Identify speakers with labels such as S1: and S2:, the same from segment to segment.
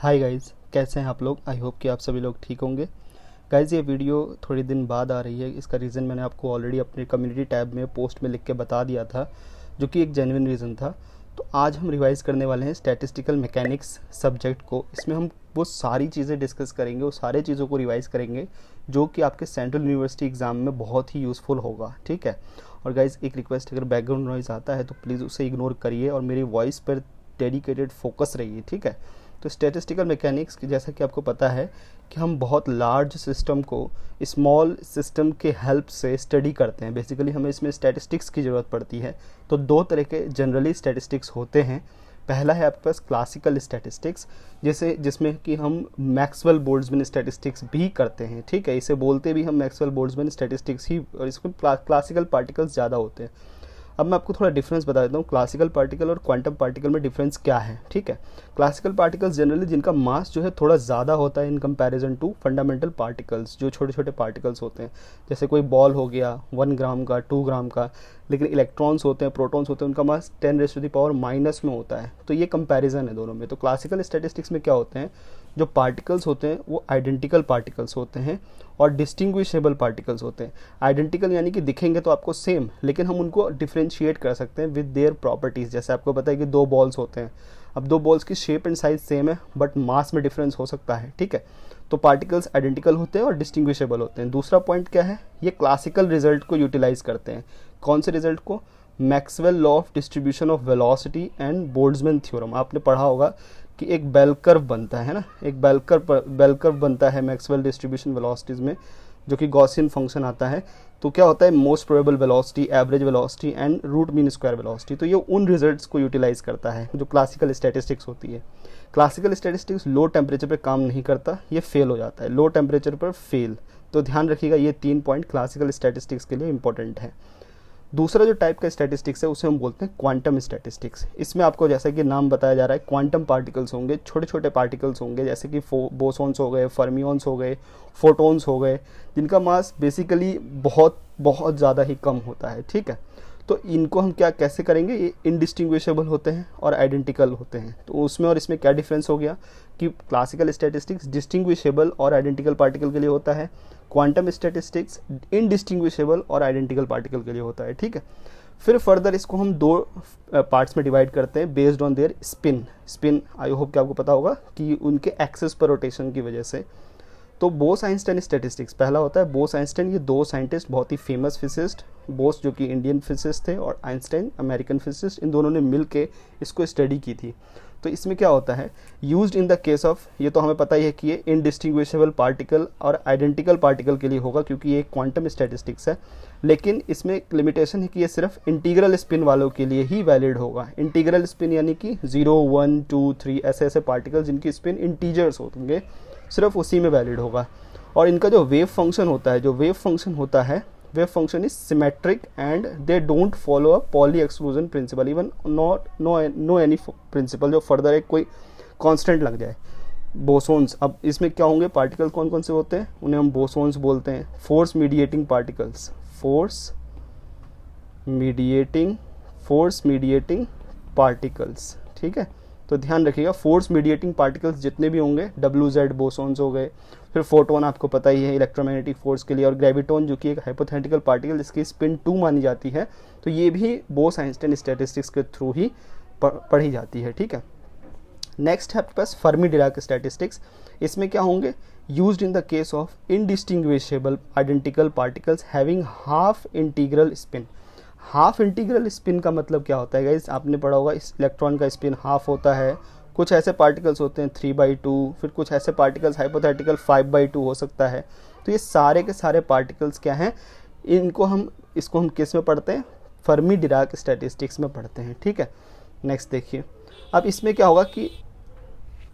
S1: हाय guys, कैसे हैं आप लोग। आई होप कि आप सभी लोग ठीक होंगे। गाइज़, ये वीडियो थोड़ी दिन बाद आ रही है। इसका रीज़न मैंने आपको ऑलरेडी अपने कम्युनिटी टैब में पोस्ट में लिख के बता दिया था, जो कि एक जेन्युइन रीज़न था। तो आज हम रिवाइज़ करने वाले हैं स्टैटिस्टिकल मैकेनिक्स सब्जेक्ट को। इसमें हम वो सारी चीज़ें डिस्कस करेंगे, वो सारे चीज़ों को रिवाइज़ करेंगे जो कि आपके सेंट्रल यूनिवर्सिटी एग्ज़ाम में बहुत ही यूज़फुल होगा। ठीक है। और गाइज़, एक रिक्वेस्ट, अगर बैकग्राउंड नॉइज़ आता है तो प्लीज़ उसे इग्नोर करिए और मेरी वॉइस पर डेडिकेटेड फोकस रहिए। ठीक है। तो स्टैटिस्टिकल मैकेनिक्स की, जैसा कि आपको पता है कि हम बहुत लार्ज सिस्टम को स्मॉल सिस्टम के हेल्प से स्टडी करते हैं। बेसिकली हमें इसमें स्टैटिस्टिक्स की ज़रूरत पड़ती है। तो दो तरह के जनरली स्टैटिस्टिक्स होते हैं। पहला है आपके पास क्लासिकल स्टैटिस्टिक्स, जिसमें कि हम मैक्सवेल बोल्ट्जमैन स्टैटिस्टिक्स भी करते हैं। ठीक है, इसे बोलते भी हम मैक्सवेल बोल्ट्जमैन स्टैटिस्टिक्स ही, और इसमें क्लासिकल पार्टिकल्स ज़्यादा होते हैं। अब मैं आपको थोड़ा डिफरेंस बता देता हूँ, क्लासिकल पार्टिकल और क्वांटम पार्टिकल में डिफरेंस क्या है। ठीक है। क्लासिकल पार्टिकल्स जनरली जिनका मास जो है थोड़ा ज़्यादा होता है in comparison to fundamental particles, जो छोटे छोटे पार्टिकल्स होते हैं। जैसे कोई बॉल हो गया 1 ग्राम का, 2 ग्राम का, लेकिन इलेक्ट्रॉन्स होते हैं, प्रोटॉन्स होते हैं, उनका मास 10⁻⁻⁻ में होता है। तो ये कंपैरिजन है दोनों में। तो क्लासिकल स्टैटिस्टिक्स में क्या होते हैं, जो पार्टिकल्स होते हैं वो आइडेंटिकल पार्टिकल्स होते हैं और डिस्टिंग्विशेबल पार्टिकल्स होते हैं। आइडेंटिकल यानी कि दिखेंगे तो आपको सेम, लेकिन हम उनको डिफ्रेंशिएट कर सकते हैं विद देयर प्रॉपर्टीज़। जैसे आपको पता है कि 2 बॉल्स होते हैं, अब 2 बॉल्स की शेप एंड साइज सेम है बट मास में डिफरेंस हो सकता है। ठीक है। तो पार्टिकल्स आइडेंटिकल होते हैं और डिस्टिंग्विशेबल होते हैं। दूसरा पॉइंट क्या है, ये क्लासिकल रिजल्ट को यूटिलाइज करते हैं। कौन से रिजल्ट को? Maxwell law of distribution of velocity and Boltzmann theorem. आपने पढ़ा होगा कि एक बेल कर्व बनता है ना, एक बेल कर्व बनता है मैक्सवेल डिस्ट्रीब्यूशन वेलोसिटीज़ में, जो कि गॉसियन फंक्शन आता है। तो क्या होता है, most probable velocity, average velocity and root mean square velocity. तो ये उन रिजल्ट्स को यूटिलाइज करता है जो क्लासिकल स्टैटिस्टिक्स होती है। क्लासिकल स्टैटिस्टिक्स लो टेम्परेचर पे काम नहीं करता, ये फेल हो जाता है, लो टेम्परेचर पर फेल। तो ध्यान रखिएगा, ये 3 पॉइंट क्लासिकल स्टैटिस्टिक्स के लिए इंपॉर्टेंट है। दूसरा जो टाइप का स्टैटिस्टिक्स है उसे हम बोलते हैं क्वांटम स्टैटिस्टिक्स। इसमें आपको, जैसा कि नाम बताया जा रहा है, क्वांटम पार्टिकल्स होंगे, छोटे छोटे पार्टिकल्स होंगे, जैसे कि बोसॉन्स हो गए, फर्मियंस हो गए, फोटॉन्स हो गए, जिनका मास बेसिकली बहुत बहुत ज़्यादा ही कम होता है। ठीक है। तो इनको हम क्या कैसे करेंगे, ये इनडिस्टिंग्विशेबल होते हैं और आइडेंटिकल होते हैं। तो उसमें और इसमें क्या डिफरेंस हो गया कि क्लासिकल स्टैटिस्टिक्स डिस्टिंग्विशेबल और आइडेंटिकल पार्टिकल के लिए होता है, क्वांटम स्टैटिस्टिक्स इनडिस्टिंग्विशेबल और आइडेंटिकल पार्टिकल के लिए होता है। ठीक है। फिर फर्दर इसको हम 2 पार्ट्स में डिवाइड करते हैं based on their spin. I hope कि आपको पता होगा कि उनके एक्सिस पर रोटेशन की वजह से। तो बोस आइंस्टाइन स्टैटिस्टिक्स पहला होता है। बोस आइंस्टाइन, ये 2 साइंटिस्ट, बहुत ही फेमस फिजिसिस्ट, बोस जो कि इंडियन फिजिसिस्ट थे और आइंस्टाइन अमेरिकन फिजिसिस्ट, इन दोनों ने मिल के इसको स्टडी की थी। तो इसमें क्या होता है, used in the case of, ये तो हमें पता ही है कि ये इनडिस्टिंग्विशेबल पार्टिकल और आइडेंटिकल पार्टिकल के लिए होगा, क्योंकि ये क्वांटम स्टैटिस्टिक्स है। लेकिन इसमें एक लिमिटेशन है कि ये सिर्फ इंटीग्रल स्पिन वालों के लिए ही वैलिड होगा। इंटीग्रल स्पिन यानी कि 0, 1, 2, 3 ऐसे ऐसे पार्टिकल जिनकी स्पिन इंटीजर्स होंगे, सिर्फ उसी में वैलिड होगा। और इनका जो वेव फंक्शन होता है, wave function is symmetric and they don't follow a Pauli exclusion principle, even no any principle जो फर्दर एक कोई कांस्टेंट लग जाए। बोसोन्स, अब इसमें क्या होंगे, पार्टिकल कौन कौन से होते हैं, उन्हें हम बोसोन्स बोलते हैं। Force mediating particles. ठीक है। तो ध्यान रखिएगा, फोर्स मीडिएटिंग पार्टिकल्स जितने भी होंगे, WZ बोसोन्स हो गए। फिर फोटोन आपको पता ही है इलेक्ट्रोमैग्नेटिक फोर्स के लिए, और ग्रेविटोन जो कि एक हाइपोथेटिकल पार्टिकल जिसकी स्पिन 2 मानी जाती है। तो ये भी बोस आइंस्टाइन स्टैटिस्टिक्स के थ्रू ही पढ़ी जाती है। ठीक है। नेक्स्ट है आपके पास फर्मी डिराक स्टैटिस्टिक्स। इसमें क्या होंगे, used in the case of indistinguishable identical particles having half integral spin. Half integral spin का मतलब क्या होता है गाइस, आपने पढ़ा होगा, इस इलेक्ट्रॉन का स्पिन हाफ होता है। कुछ ऐसे पार्टिकल्स होते हैं 3/2, फिर कुछ ऐसे पार्टिकल्स हाइपोथेटिकल 5/2 हो सकता है। तो ये सारे के सारे पार्टिकल्स क्या हैं, इसको हम किस में पढ़ते हैं, फर्मी डिराक स्टैटिस्टिक्स में पढ़ते हैं। ठीक है। नेक्स्ट देखिए, अब इसमें क्या होगा कि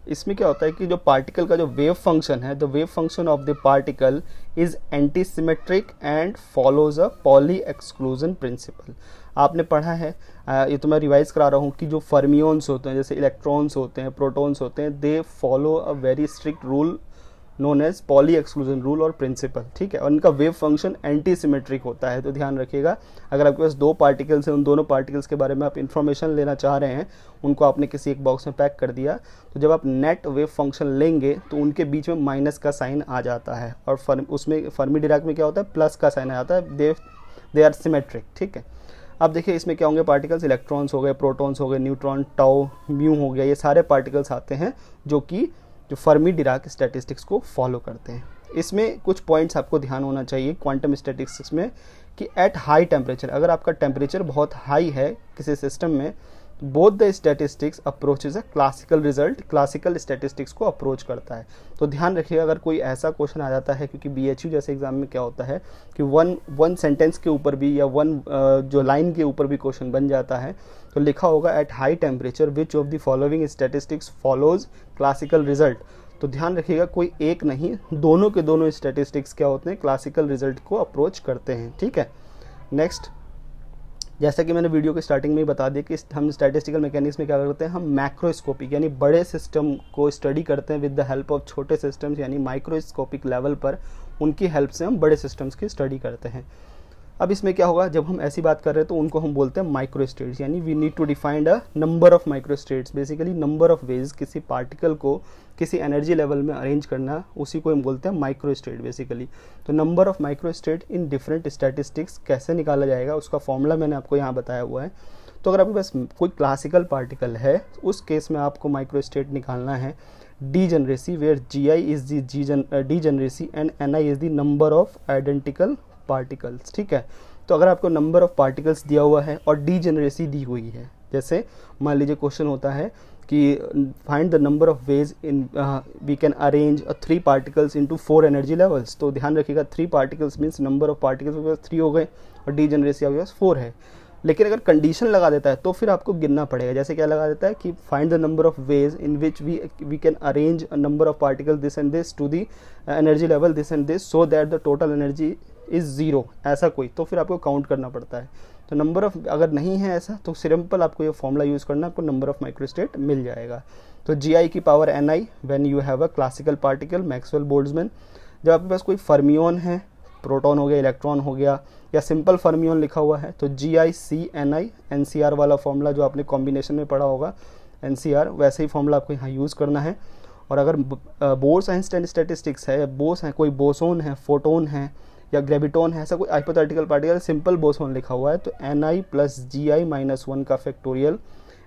S1: इसमें क्या होता है कि जो पार्टिकल का जो वेव फंक्शन है, the wave function of the particle is anti symmetric and follows a Pauli exclusion principal. आपने पढ़ा है, ये तो मैं रिवाइज करा रहा हूँ, कि जो फर्मियंस होते हैं, जैसे इलेक्ट्रॉन्स होते हैं, प्रोटॉन्स होते हैं, they follow a very strict rule known as Pauli exclusion rule और प्रिंसिपल, ठीक है। और इनका वेव फंक्शन एंटी सिमेट्रिक होता है, तो ध्यान रखिएगा। अगर आपके पास दो पार्टिकल्स हैं, उन दोनों पार्टिकल्स के बारे में आप इन्फॉर्मेशन लेना चाह रहे हैं, उनको आपने किसी एक बॉक्स में पैक कर दिया, तो जब आप नेट वेव फंक्शन लेंगे तो उनके बीच में माइनस का साइन आ जाता है, और उसमें फर्मी डिराक में क्या होता है, प्लस का साइन आ जाता है। दे आर सिमेट्रिक, ठीक है। अब देखिए इसमें क्या होंगे पार्टिकल्स, इलेक्ट्रॉन्स हो गए, प्रोटॉन्स हो गए, न्यूट्रॉन, टाउ, म्यू हो गया, ये सारे पार्टिकल्स आते हैं जो फर्मी डिराक स्टैटिस्टिक्स को फॉलो करते हैं। इसमें कुछ पॉइंट्स आपको ध्यान होना चाहिए क्वांटम स्टैटिस्टिक्स में, कि एट हाई टेम्परेचर, अगर आपका टेम्परेचर बहुत हाई है किसी सिस्टम में, both the statistics approaches a classical result, classical statistics को अप्रोच करता है। तो ध्यान रखिएगा, अगर कोई ऐसा क्वेश्चन आ जाता है, क्योंकि BHU जैसे एग्जाम में क्या होता है कि वन सेंटेंस के ऊपर भी या वन जो लाइन के ऊपर भी क्वेश्चन बन जाता है, तो लिखा होगा at high temperature which of the following statistics follows classical result. तो ध्यान रखिएगा, कोई एक नहीं, दोनों के दोनों स्टैटिस्टिक्स क्या होते हैं, क्लासिकल रिजल्ट को अप्रोच करते हैं, ठीक है। नेक्स्ट, जैसा कि मैंने वीडियो के स्टार्टिंग में ही बता दिया कि हम स्टैटिस्टिकल मैकेनिक्स में क्या करते हैं, हम मैक्रोस्कोपिक यानी बड़े सिस्टम को स्टडी करते हैं विद द हेल्प ऑफ छोटे सिस्टम्स, यानी माइक्रोस्कोपिक लेवल पर उनकी हेल्प से हम बड़े सिस्टम्स की स्टडी करते हैं। अब इसमें क्या होगा, जब हम ऐसी बात कर रहे हैं तो उनको हम बोलते हैं माइक्रो स्टेट्स, यानी we need to defined a number of micro states, basically number of ways किसी पार्टिकल को किसी एनर्जी लेवल में अरेंज करना, उसी को हम बोलते हैं माइक्रो स्टेट बेसिकली। तो number of micro state in different statistics कैसे निकाला जाएगा, उसका फॉर्मूला मैंने आपको यहाँ बताया हुआ है। तो अगर आपके पास कोई क्लासिकल पार्टिकल है, उस केस में आपको माइक्रो स्टेट निकालना है degeneracy, where GI is the degeneracy and NI is the number of identical particles, ठीक है। तो अगर आपको नंबर ऑफ पार्टिकल्स दिया हुआ है और डीजेनरेसी दी हुई है, जैसे मान लीजिए क्वेश्चन होता है कि find the number of ways in we can arrange 3 particles into 4 energy levels, तो ध्यान रखिएगा 3 particles means number of particles 3 हो गए और डीजेनरेसी आपके पास 4 है। लेकिन अगर कंडीशन लगा देता है तो फिर आपको गिनना पड़ेगा, जैसे क्या लगा देता है कि find the number of ways in which we can arrange a number of particle this and this to the energy level this and this so that the total energy is 0, ऐसा कोई, तो फिर आपको काउंट करना पड़ता है। तो number of अगर नहीं है ऐसा, तो सिंपल आपको ये फॉर्मूला यूज़ करना, आपको नंबर ऑफ माइक्रोस्टेट मिल जाएगा। तो GI की power NI when you have a classical particle, Maxwell Boltzmann. जब आपके पास कोई फर्मियन है, प्रोटॉन हो गया, इलेक्ट्रॉन हो गया, या सिंपल फर्मियन लिखा हुआ है, तो GICNI NCR वाला फॉर्मूला जो आपने कॉम्बिनेशन में पढ़ा होगा NCR, वैसे ही फॉर्मूला आपको यहाँ यूज़ करना है। और अगर बोर्स-आइंस्टाइन स्टैटिस्टिक्स है, बोस है, कोई बोसोन है, फोटोन है या ग्रेविटॉन है, ऐसा कोई हाइपोथेटिकल पार्टिकल, सिंपल बोसोन लिखा हुआ है, तो NI प्लस GI माइनस 1 का फैक्टोरियल,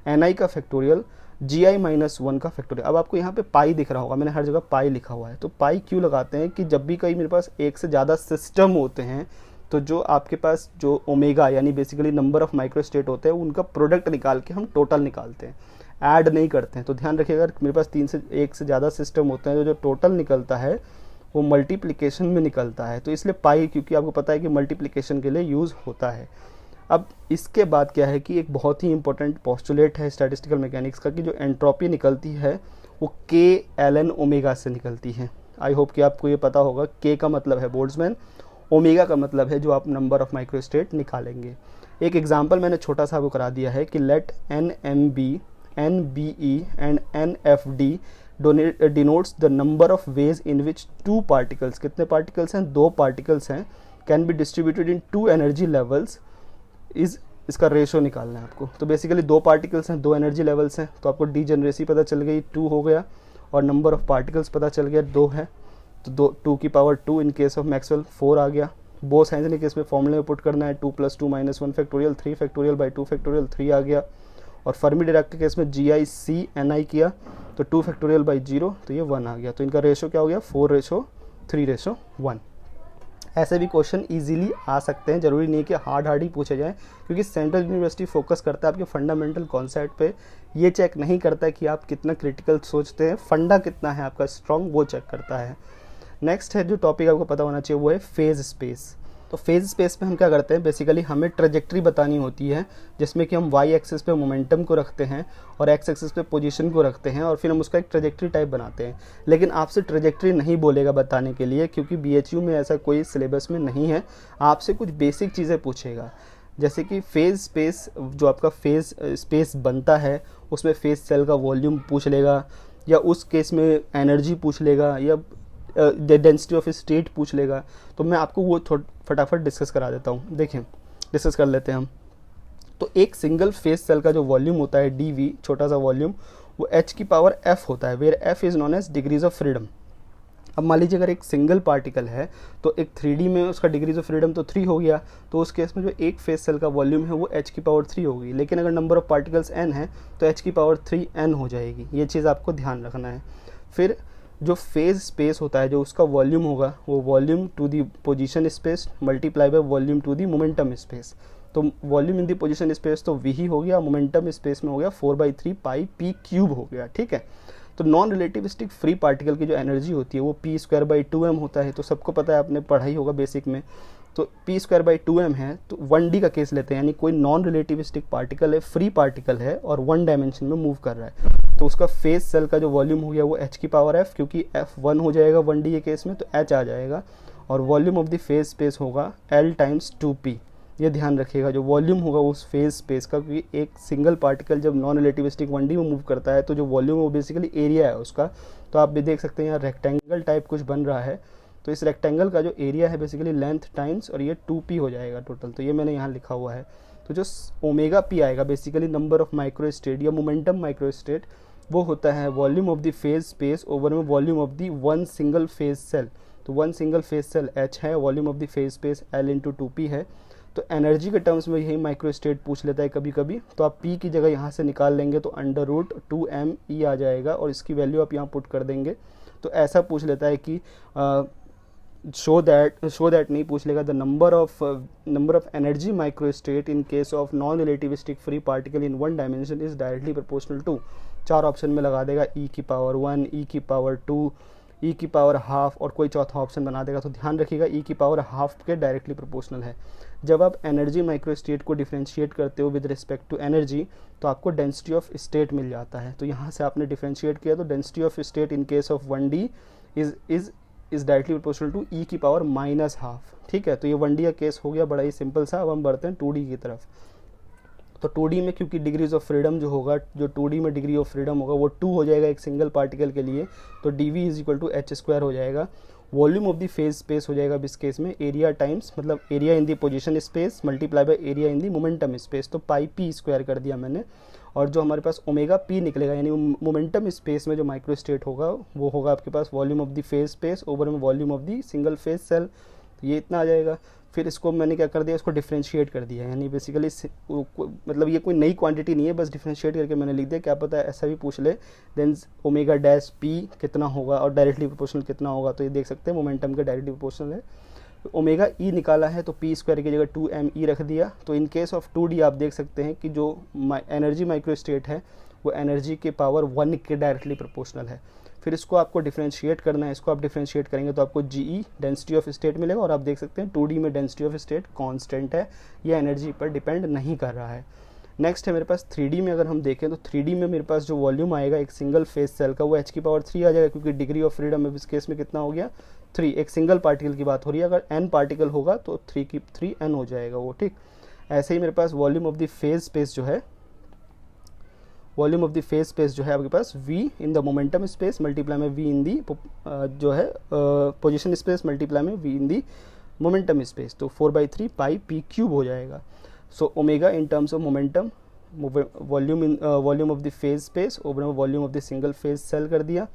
S1: NI का फैक्टोरियल, GI माइनस 1 का फैक्टोरियल। अब आपको यहाँ पे पाई दिख रहा होगा, मैंने हर जगह पाई लिखा हुआ है। तो पाई क्यों लगाते हैं कि जब भी कहीं मेरे पास एक से ज़्यादा सिस्टम होते हैं, तो जो आपके पास जो ओमेगा यानी बेसिकली नंबर ऑफ माइक्रोस्टेट होते हैं, उनका प्रोडक्ट निकाल के हम टोटल निकालते हैं, ऐड नहीं करते हैं। तो ध्यान रखिएगा, अगर मेरे पास 3 से 1 से ज़्यादा सिस्टम होते हैं, तो जो टोटल निकलता है वो मल्टीप्लिकेशन में निकलता है। तो इसलिए पाई, क्योंकि आपको पता है कि मल्टीप्लिकेशन के लिए यूज़ होता है। अब इसके बाद क्या है कि एक बहुत ही इंपॉर्टेंट पोस्टुलेट है स्टैटिस्टिकल मैकेनिक्स का, कि जो एंट्रोपी निकलती है वो K ln ओमेगा से निकलती है। आई होप कि आपको ये पता होगा, K का मतलब है बोल्ट्जमैन, ओमेगा का मतलब है जो आप नंबर ऑफ माइक्रोस्टेट निकालेंगे। एक एग्जाम्पल मैंने छोटा सा आपको करा दिया है कि let NMB, NBE and NFD denotes the number of ways in which 2 particles, कितने पार्टिकल्स हैं, 2 पार्टिकल्स हैं, can be distributed in 2 energy levels, इसका रेशो निकालना है आपको। तो बेसिकली 2 पार्टिकल्स हैं, 2 एनर्जी लेवल्स हैं, तो आपको डीजेनरेसी पता चल गई 2 हो गया, और नंबर ऑफ पार्टिकल्स पता चल गया 2 है, तो 2 की power 2 in case of Maxwell 4 आ गया। बोस-आइंस्टाइन के केस में फॉर्मूले में पुट करना है 2 + 2 - 1 फैक्टोरियल 3 फैक्टोरियल बाई 2 फैक्टोरियल 3 आ गया। और फर्मी डिराक के केस में GICNI किया तो 2 फैक्टोरियल बाई 0, तो ये 1 आ गया। तो इनका रेशो क्या हो गया, 4:3:1। ऐसे भी क्वेश्चन इजीली आ सकते हैं, जरूरी नहीं कि हार्ड ही पूछे जाएं, क्योंकि सेंट्रल यूनिवर्सिटी फोकस करता है आपके फंडामेंटल कॉन्सेप्ट पे। ये चेक नहीं करता है कि आप कितना क्रिटिकल सोचते हैं, फंडा कितना है आपका स्ट्रॉन्ग, वो चेक करता है। नेक्स्ट है जो टॉपिक आपको पता होना चाहिए वो है फेज स्पेस। तो फेज स्पेस में हम क्या करते हैं, बेसिकली हमें ट्रेजेक्ट्री बतानी होती है, जिसमें कि हम वाई एक्सिस पे मोमेंटम को रखते हैं और एक्स एक्सिस पे पोजीशन को रखते हैं, और फिर हम उसका एक ट्रेजेक्ट्री टाइप बनाते हैं। लेकिन आपसे ट्रेजेक्ट्री नहीं बोलेगा बताने के लिए, क्योंकि BHU में ऐसा कोई सिलेबस में नहीं है। आपसे कुछ बेसिक चीज़ें पूछेगा, जैसे कि फेज स्पेस, जो आपका फेज स्पेस बनता है उसमें फेज सेल का वॉल्यूम पूछ लेगा, या उस केस में एनर्जी पूछ लेगा, या डेंसिटी ऑफ स्टेट पूछ लेगा। तो मैं आपको वो फटाफट डिस्कस करा देता हूँ। देखिए डिस्कस कर लेते हैं हम। तो एक सिंगल फेस सेल का जो वॉल्यूम होता है dV, छोटा सा वॉल्यूम, वो h की पावर f होता है, where f is known as degrees of freedom. अब मान लीजिए अगर एक सिंगल पार्टिकल है तो एक 3D में उसका डिग्रीज ऑफ फ्रीडम तो 3 हो गया, तो उस केस में जो एक फेस सेल का वॉल्यूम है वो h की पावर 3 होगी। लेकिन अगर नंबर ऑफ पार्टिकल्स n है तो h की पावर 3n हो जाएगी। ये चीज़ आपको ध्यान रखना है। फिर जो फेज स्पेस होता है, जो उसका वॉल्यूम होगा, वो volume to the position space multiply by volume to the momentum space. तो volume in the position space तो v ही हो गया, मोमेंटम स्पेस में हो गया 4/3 पाई p क्यूब हो गया, ठीक है। तो नॉन रिलेटिविस्टिक फ्री पार्टिकल की जो एनर्जी होती है वो p²/2m होता है। तो सबको पता है, आपने पढ़ाई होगा बेसिक में। तो p²/2m है। तो 1D का केस लेते हैं, यानी कोई नॉन रिलेटिविस्टिक पार्टिकल है, फ्री पार्टिकल है और 1 डायमेंशन में मूव कर रहा है, तो उसका फेस सेल का जो वॉल्यूम हो गया वो h की पावर f, क्योंकि f 1 हो जाएगा 1D के केस में, तो h आ जाएगा। और volume of the phase space होगा L टाइम्स 2p। ये ध्यान रखिएगा, जो वॉल्यूम होगा उस फेज स्पेस का, क्योंकि एक सिंगल पार्टिकल जब नॉन रिलेटिविस्टिक 1D में मूव करता है तो जो वॉल्यूम है वो बेसिकली एरिया है उसका। तो आप भी देख सकते हैं यहाँ रेक्टेंगल टाइप कुछ बन रहा है, तो इस रेक्टेंगल का जो एरिया है बेसिकली लेंथ टाइम्स, और ये 2p हो जाएगा टोटल। तो ये मैंने यहाँ लिखा हुआ है। तो जो ओमेगा p आएगा basically number of micro state या मोमेंटम माइक्रो स्टेट, वो होता है volume of the phase space over में volume of the one single phase cell. तो one single phase cell h है, volume of the phase space L × 2p है। तो energy के टर्म्स में यही माइक्रो स्टेट पूछ लेता है कभी कभी, तो आप p की जगह यहाँ से निकाल लेंगे तो √2me आ जाएगा, और इसकी वैल्यू आप यहाँ पुट कर देंगे। तो ऐसा पूछ लेता है कि शो दैट नहीं पूछ लेगा the number of energy micro state in case of non relativistic free particle in 1 dimension is directly proportional to. 4 option में लगा देगा e की पावर 1, e की पावर 2, e की पावर हाफ, और कोई चौथा ऑप्शन बना देगा। तो ध्यान रखिएगा e की पावर हाफ के डायरेक्टली प्रोपोर्शनल है। जब आप एनर्जी माइक्रो स्टेट को डिफ्रेंशिएट करते हो विद रिस्पेक्ट टू एनर्जी, तो आपको डेंसिटी ऑफ स्टेट मिल जाता है। तो यहाँ से आपने डिफ्रेंशिएट किया तो density of state in case of 1D is directly proportional to e की पावर -12। ठीक है, तो ये 1D का केस हो गया, बड़ा ही सिंपल सा। अब हम बढ़ते हैं 2D की तरफ। तो 2D में क्योंकि डिग्रीज ऑफ फ्रीडम जो होगा, जो 2D में डिग्री ऑफ फ्रीडम होगा वो 2 हो जाएगा एक सिंगल पार्टिकल के लिए, तो dV = h² हो जाएगा। Volume of the phase space हो जाएगा इस केस में एरिया टाइम्स, मतलब area in the position space multiply by area in the momentum space, तो पाई p² कर दिया मैंने। और जो हमारे पास ओमेगा p निकलेगा, यानी मोमेंटम स्पेस में जो माइक्रो स्टेट होगा वो होगा आपके पास volume of the phase space over में volume of the single phase cell, ये इतना आ जाएगा। फिर इसको मैंने क्या कर दिया, इसको डिफ्रेंशिएट कर दिया, यानी बेसिकली मतलब ये कोई नई क्वांटिटी नहीं है, बस डिफ्रेंशिएट करके मैंने लिख दिया। क्या पता है ऐसा भी पूछ ले। देन ओमेगा डैश p कितना होगा और डायरेक्टली प्रोपोर्शनल कितना होगा, तो ये देख सकते हैं मोमेंटम का डायरेक्टली प्रोपोर्शनल है। ओमेगा e निकाला है तो p² की जगह 2me रख दिया। तो इन केस ऑफ 2D आप देख सकते हैं कि जो एनर्जी माइक्रो स्टेट है वो एनर्जी के पावर 1 के डायरेक्टली प्रोपोर्शनल है। फिर इसको आपको डिफ्रेंशिएट करना है, इसको आप डिफ्रेंशिएट करेंगे तो आपको GE डेंसिटी ऑफ स्टेट मिलेगा। और आप देख सकते हैं 2D में डेंसिटी ऑफ स्टेट कांस्टेंट है, यह एनर्जी पर डिपेंड नहीं कर रहा है। नेक्स्ट है मेरे पास 3D में। अगर हम देखें तो 3D में मेरे पास जो वॉल्यूम आएगा एक सिंगल फेज सेल का वो h की पावर 3 आ जाएगा, क्योंकि डिग्री ऑफ फ्रीडम इस केस में कितना हो गया 3। एक सिंगल पार्टिकल की बात हो रही है, अगर n पार्टिकल होगा तो 3n हो जाएगा वो, ठीक। ऐसे ही मेरे पास volume of the phase space जो है, volume of the phase space जो है आपके पास v in the momentum space multiply में v इन दी जो है पोजीशन स्पेस मल्टीप्लाई में v in the momentum space, तो 4/3 पाई p³ हो जाएगा। So omega in terms of momentum, volume of the phase space over volume of the single phase cell कर दिया।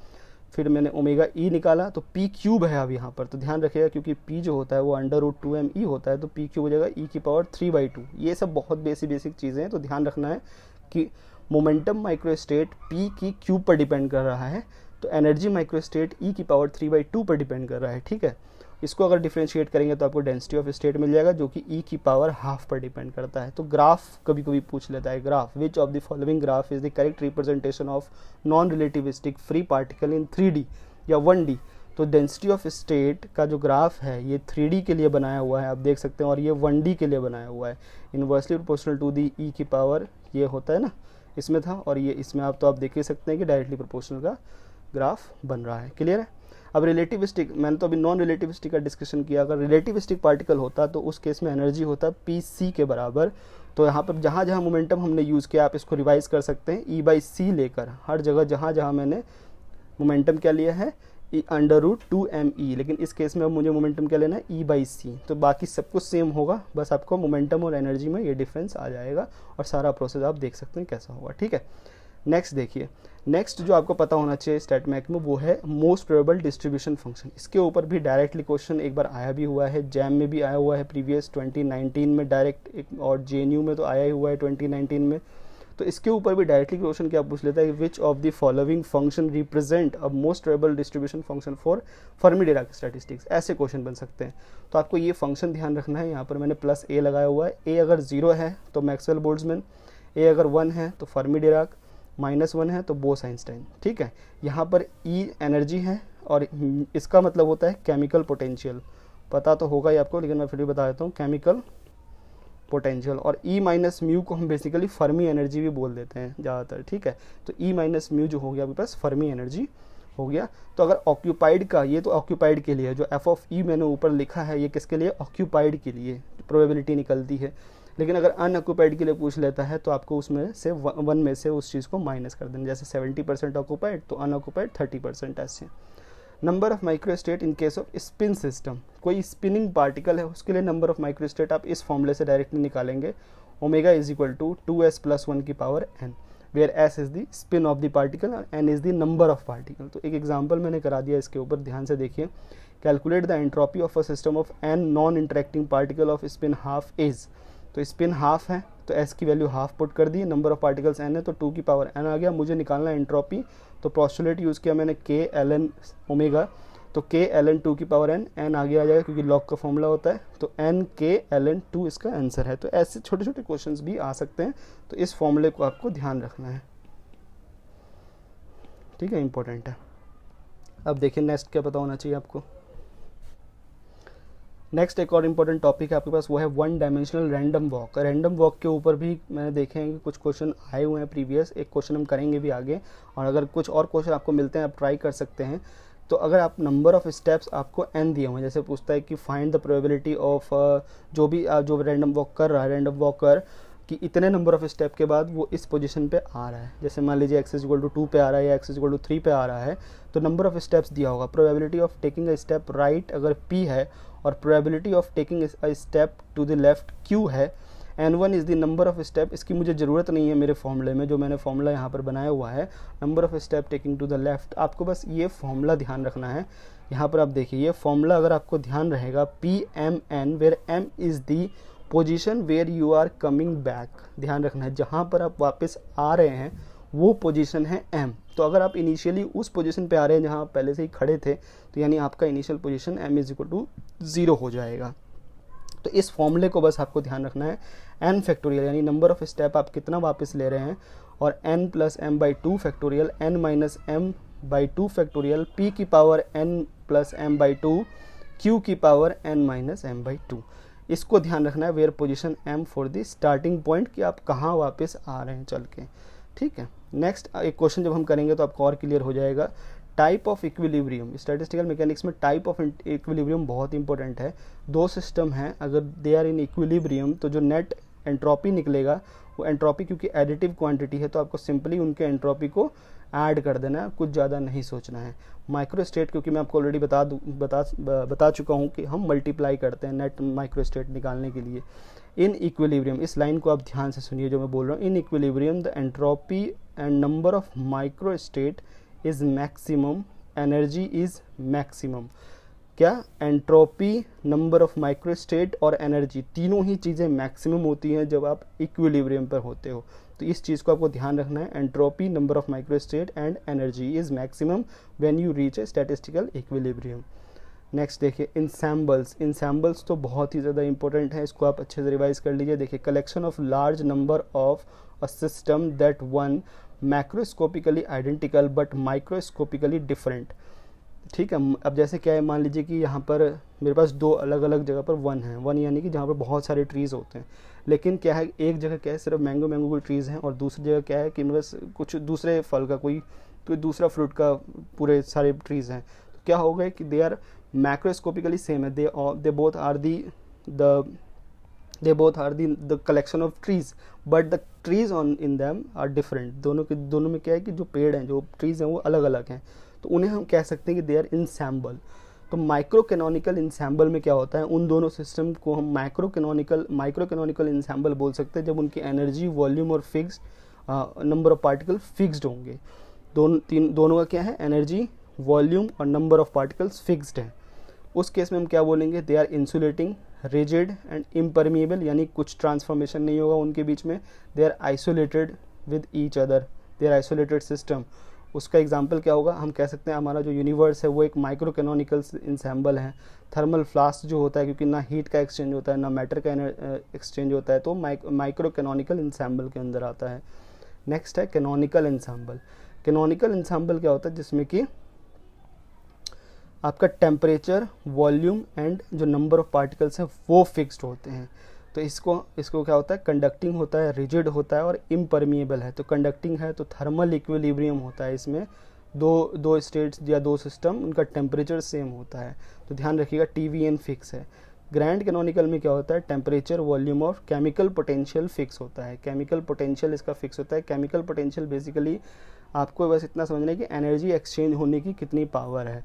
S1: फिर मैंने ओमेगा e निकाला तो p³ है अब यहाँ पर, तो ध्यान रखिएगा क्योंकि p जो होता है वो √2me होता है, तो p³ हो जाएगा e की पावर 3/2। ये सब बहुत बेसिक चीज़ें हैं, तो ध्यान रखना है कि मोमेंटम माइक्रो स्टेट p की क्यूब पर डिपेंड कर रहा है, तो एनर्जी माइक्रो स्टेट e की पावर 3/2 पर डिपेंड कर रहा है, ठीक है। इसको अगर डिफ्रेंशिएट करेंगे तो आपको डेंसिटी ऑफ स्टेट मिल जाएगा जो कि e की पावर हाफ पर डिपेंड करता है। तो ग्राफ कभी कभी पूछ लेता है, graph which of the following graph is the correct representation of non relativistic free particle in 3D या 1D। तो डेंसिटी ऑफ स्टेट का जो ग्राफ है ये 3D के लिए बनाया हुआ है, आप देख सकते हैं, और ये 1D के लिए बनाया हुआ है। Inversely proportional to the e की पावर ये होता है ना, इसमें था, और ये इसमें आप देख ही सकते हैं कि डायरेक्टली प्रोपोर्शनल का ग्राफ बन रहा है। क्लियर है। अब रिलेटिविस्टिक, मैंने तो अभी नॉन रिलेटिविस्टिक का डिस्कशन किया। अगर रिलेटिविस्टिक पार्टिकल होता तो उस केस में एनर्जी होता pc के बराबर। तो यहाँ पर जहाँ जहाँ मोमेंटम हमने यूज़ किया आप इसको रिवाइज कर सकते हैं, E/c लेकर हर जगह जहाँ जहाँ मैंने मोमेंटम क्या लिया है √2mE, लेकिन इस केस में अब मुझे मोमेंटम क्या लेना है, E/c। तो बाकी सब कुछ सेम होगा, बस आपको मोमेंटम और एनर्जी में ये डिफरेंस आ जाएगा और सारा प्रोसेस आप देख सकते हैं कैसा होगा। ठीक है, नेक्स्ट देखिए, नेक्स्ट जो आपको पता होना चाहिए स्टैट मैथ में वो है मोस्ट प्रोबेबल डिस्ट्रीब्यूशन फंक्शन। इसके ऊपर भी डायरेक्टली क्वेश्चन एक बार आया भी हुआ है, जैम में भी आया हुआ है प्रीवियस 2019 में डायरेक्ट, और JNU में तो आया ही हुआ है 2019 में। तो इसके ऊपर भी डायरेक्टली क्वेश्चन क्या पूछ लेता है, which of the following function represent a most probable distribution function for Fermi-Dirac statistics, ऐसे क्वेश्चन बन सकते हैं। तो आपको ये फंक्शन ध्यान रखना है, यहाँ पर मैंने +a लगाया हुआ है। a अगर 0 है तो मैक्सवेल बोल्ट्जमैन, a अगर 1 है तो फर्मी-डिराक, -1 है तो बोस-आइंस्टाइन। ठीक है, यहाँ पर E एनर्जी है और इसका मतलब होता है केमिकल पोटेंशियल, पता तो होगा ही आपको, लेकिन मैं फिर भी बता देता हूँ, केमिकल पोटेंशियल। और E-μ को हम बेसिकली फर्मी एनर्जी भी बोल देते हैं ज़्यादातर। ठीक है, तो E-μ जो हो गया आपके पास फर्मी एनर्जी हो गया। तो अगर ऑक्यूपाइड का, ये तो ऑक्यूपाइड के लिए है, जो f(e) मैंने ऊपर लिखा है ये किसके लिए, ऑक्यूपाइड के लिए प्रोबेबिलिटी निकलती है। लेकिन अगर अनऑक्यूपाइड के लिए पूछ लेता है तो आपको उसमें से 1 में से उस चीज़ को माइनस कर देना, जैसे 70% ऑक्यूपाइड तो अनऑक्यूपाइड 30%, ऐसे। Number of microstate in case off spin system, कोई स्पिनिंग पार्टिकल है उसके लिए नंबर ऑफ माइक्रोस्टेट आप इस फॉर्मूले से डायरेक्टली निकालेंगे, omega is equal to 2s + 1 की power n, where s is the spin of the particle और n is the number of particle. तो एक एग्जांपल मैंने करा दिया इसके ऊपर, ध्यान से देखिए। Calculate the entropy of a system of n non interacting particle off spin half is, तो स्पिन हाफ है तो s की वैल्यू हाफ पुट कर दी, नंबर ऑफ पार्टिकल्स n है तो 2 की पावर n आ गया। मुझे निकालना है एंट्रोपी, तो पोस्टुलेट यूज़ किया मैंने k ln ओमेगा, तो k ln 2 की पावर n आगे आ जाएगा क्योंकि लॉग का फॉर्मूला होता है, तो n k ln 2 इसका आंसर है। तो ऐसे छोटे छोटे क्वेश्चंस भी आ सकते हैं, तो इस फॉर्मूले को आपको ध्यान रखना है। ठीक है, इंपॉर्टेंट है। अब देखिए नेक्स्ट क्या पता होना चाहिए आपको। नेक्स्ट एक और इम्पोर्टेंट टॉपिक है आपके पास, वो है 1 dimensional random walk. Random walk के ऊपर भी मैंने देखे हैं कि कुछ क्वेश्चन आए हुए हैं प्रीवियस, एक क्वेश्चन हम करेंगे भी आगे, और अगर कुछ और क्वेश्चन आपको मिलते हैं आप ट्राई कर सकते हैं। तो अगर आप नंबर ऑफ स्टेप्स आपको n दिए हुए हैं, जैसे पूछता है कि फाइंड द प्रोबेबिलिटी ऑफ जो भी जो रैंडम वॉक कर रहा है, रैंडम वॉकर कि इतने नंबर ऑफ स्टेप के बाद वो इस पोजीशन पे आ रहा है, जैसे मान लीजिए x = 2 पे आ रहा है या x = 3 पे आ रहा है, तो नंबर ऑफ स्टेप्स दिया होगा। Probability of taking a step right अगर p है और probability of taking a step to the left q है, n1 is the number of step. इसकी मुझे ज़रूरत नहीं है मेरे फॉर्मूले में, जो मैंने फॉर्मूला यहाँ पर बनाया हुआ है, number of step taking to the left, आपको बस ये फॉर्मूला ध्यान रखना है। यहाँ पर आप देखिए ये फॉर्मूला अगर आपको ध्यान रहेगा, PMN where m is the position where you are coming back, ध्यान रखना है जहाँ पर आप वापस आ रहे हैं वो पोजीशन है m। तो अगर आप इनिशियली उस पोजीशन पे आ रहे हैं जहाँ आप पहले से ही खड़े थे, तो यानी आपका इनिशियल पोजीशन m = 0 हो जाएगा। तो इस फॉर्मूले को बस आपको ध्यान रखना है, n फैक्टोरियल यानी नंबर ऑफ स्टेप आप कितना वापस ले रहे हैं, और n + m/2 factorial n - m/2 factorial p की पावर n + m/2 q की पावर n - m/2, इसको ध्यान रखना है। Where position m for the starting point, कि आप कहाँ वापस आ रहे हैं चल के। ठीक है, नेक्स्ट एक क्वेश्चन जब हम करेंगे तो आपको और क्लियर हो जाएगा। Type of equilibrium, statistical mechanics में टाइप ऑफ इक्विलिब्रियम बहुत इंपॉर्टेंट है। दो सिस्टम हैं, अगर दे आर इन इक्विलिब्रियम तो जो नेट एंट्रोपी निकलेगा वो एंट्रोपी, क्योंकि एडिटिव क्वांटिटी है तो आपको सिंपली उनके एंट्रोपी को ऐड कर देना है, कुछ ज़्यादा नहीं सोचना है। माइक्रोस्टेट, क्योंकि मैं आपको ऑलरेडी बता चुका हूँ कि हम मल्टीप्लाई करते हैं नेट माइक्रोस्टेट निकालने के लिए। इन इक्विलिब्रियम, इस लाइन को आप ध्यान से सुनिए जो मैं बोल रहा हूँ। In equilibrium the entropy and number of microstate is maximum, energy is maximum. क्या एंट्रोपी, नंबर ऑफ माइक्रोस्टेट और एनर्जी तीनों ही चीज़ें मैक्सिमम होती हैं जब आप इक्विलिब्रियम पर होते हो। तो इस चीज़ को आपको ध्यान रखना है, entropy, number of microstate and energy is maximum when you reach a statistical equilibrium. Next देखिए इंसैम्बल्स। इंसैम्बल्स तो बहुत ही ज़्यादा इंपॉर्टेंट है, इसको आप अच्छे से रिवाइज कर लीजिए। देखिए collection of large number of a system that one macroscopically identical but microscopically different. ठीक है, अब जैसे क्या है, मान लीजिए कि यहाँ पर मेरे पास दो अलग अलग जगह पर वन है, वन यानी कि जहाँ पर बहुत सारे ट्रीज़ होते हैं, लेकिन क्या है एक जगह क्या है सिर्फ मैंगो के ट्रीज़ हैं और दूसरी जगह क्या है कि मेरे पास कुछ दूसरे फल का कोई दूसरा फ्रूट का पूरे सारे ट्रीज़ हैं। तो क्या होगा कि दे आर मैक्रोस्कोपिकली सेम है, they both are the collection of trees but the trees on in them are different. दोनों में क्या है कि जो पेड़ हैं, जो ट्रीज हैं वो अलग अलग हैं। तो उन्हें हम कह सकते हैं कि दे आर इंसैम्बल। तो माइक्रो कैनोनिकल इंसैम्बल में क्या होता है, उन दोनों सिस्टम को हम माइक्रो कैनोनिकल इंसैम्बल बोल सकते हैं जब उनकी एनर्जी, वॉल्यूम और fixed number of particle fixed होंगे। दोनों का क्या है, एनर्जी, वॉल्यूम और नंबर ऑफ पार्टिकल्स फिक्स्ड है। उस केस में हम क्या बोलेंगे, they are insulating, rigid and impermeable, यानी कुछ ट्रांसफॉर्मेशन नहीं होगा उनके बीच में। They are isolated with each other, they are isolated system. उसका एग्जाम्पल क्या होगा, हम कह सकते हैं हमारा जो यूनिवर्स है वो एक माइक्रो कैनोनिकल इंसैम्बल है। थर्मल फ्लास्क जो होता है, क्योंकि ना हीट का एक्सचेंज होता है ना मैटर का एक्सचेंज होता है, तो माइक्रो कैनोनिकल इंसैम्बल के अंदर आता है। नेक्स्ट है कैनोनिकल इंसैम्बल। कैनोनिकल इंसैम्बल क्या होता है, जिसमें कि आपका टेम्परेचर, वॉल्यूम एंड जो नंबर ऑफ पार्टिकल्स हैं वो फिक्स्ड होते हैं। तो इसको क्या होता है, कंडक्टिंग होता है, रिजिड होता है और इम्परमिएबल है। तो कंडक्टिंग है तो थर्मल इक्विलिब्रियम होता है, इसमें दो स्टेट्स या दो सिस्टम, उनका टेम्परेचर सेम होता है। तो ध्यान रखिएगा TVN फिक्स है। ग्रैंड कैनोनिकल में क्या होता है, टेम्परेचर, वॉल्यूम और केमिकल पोटेंशियल फिक्स होता है। केमिकल पोटेंशियल इसका फिक्स होता है। केमिकल पोटेंशियल बेसिकली आपको बस इतना समझना है कि एनर्जी एक्सचेंज होने की कितनी पावर है।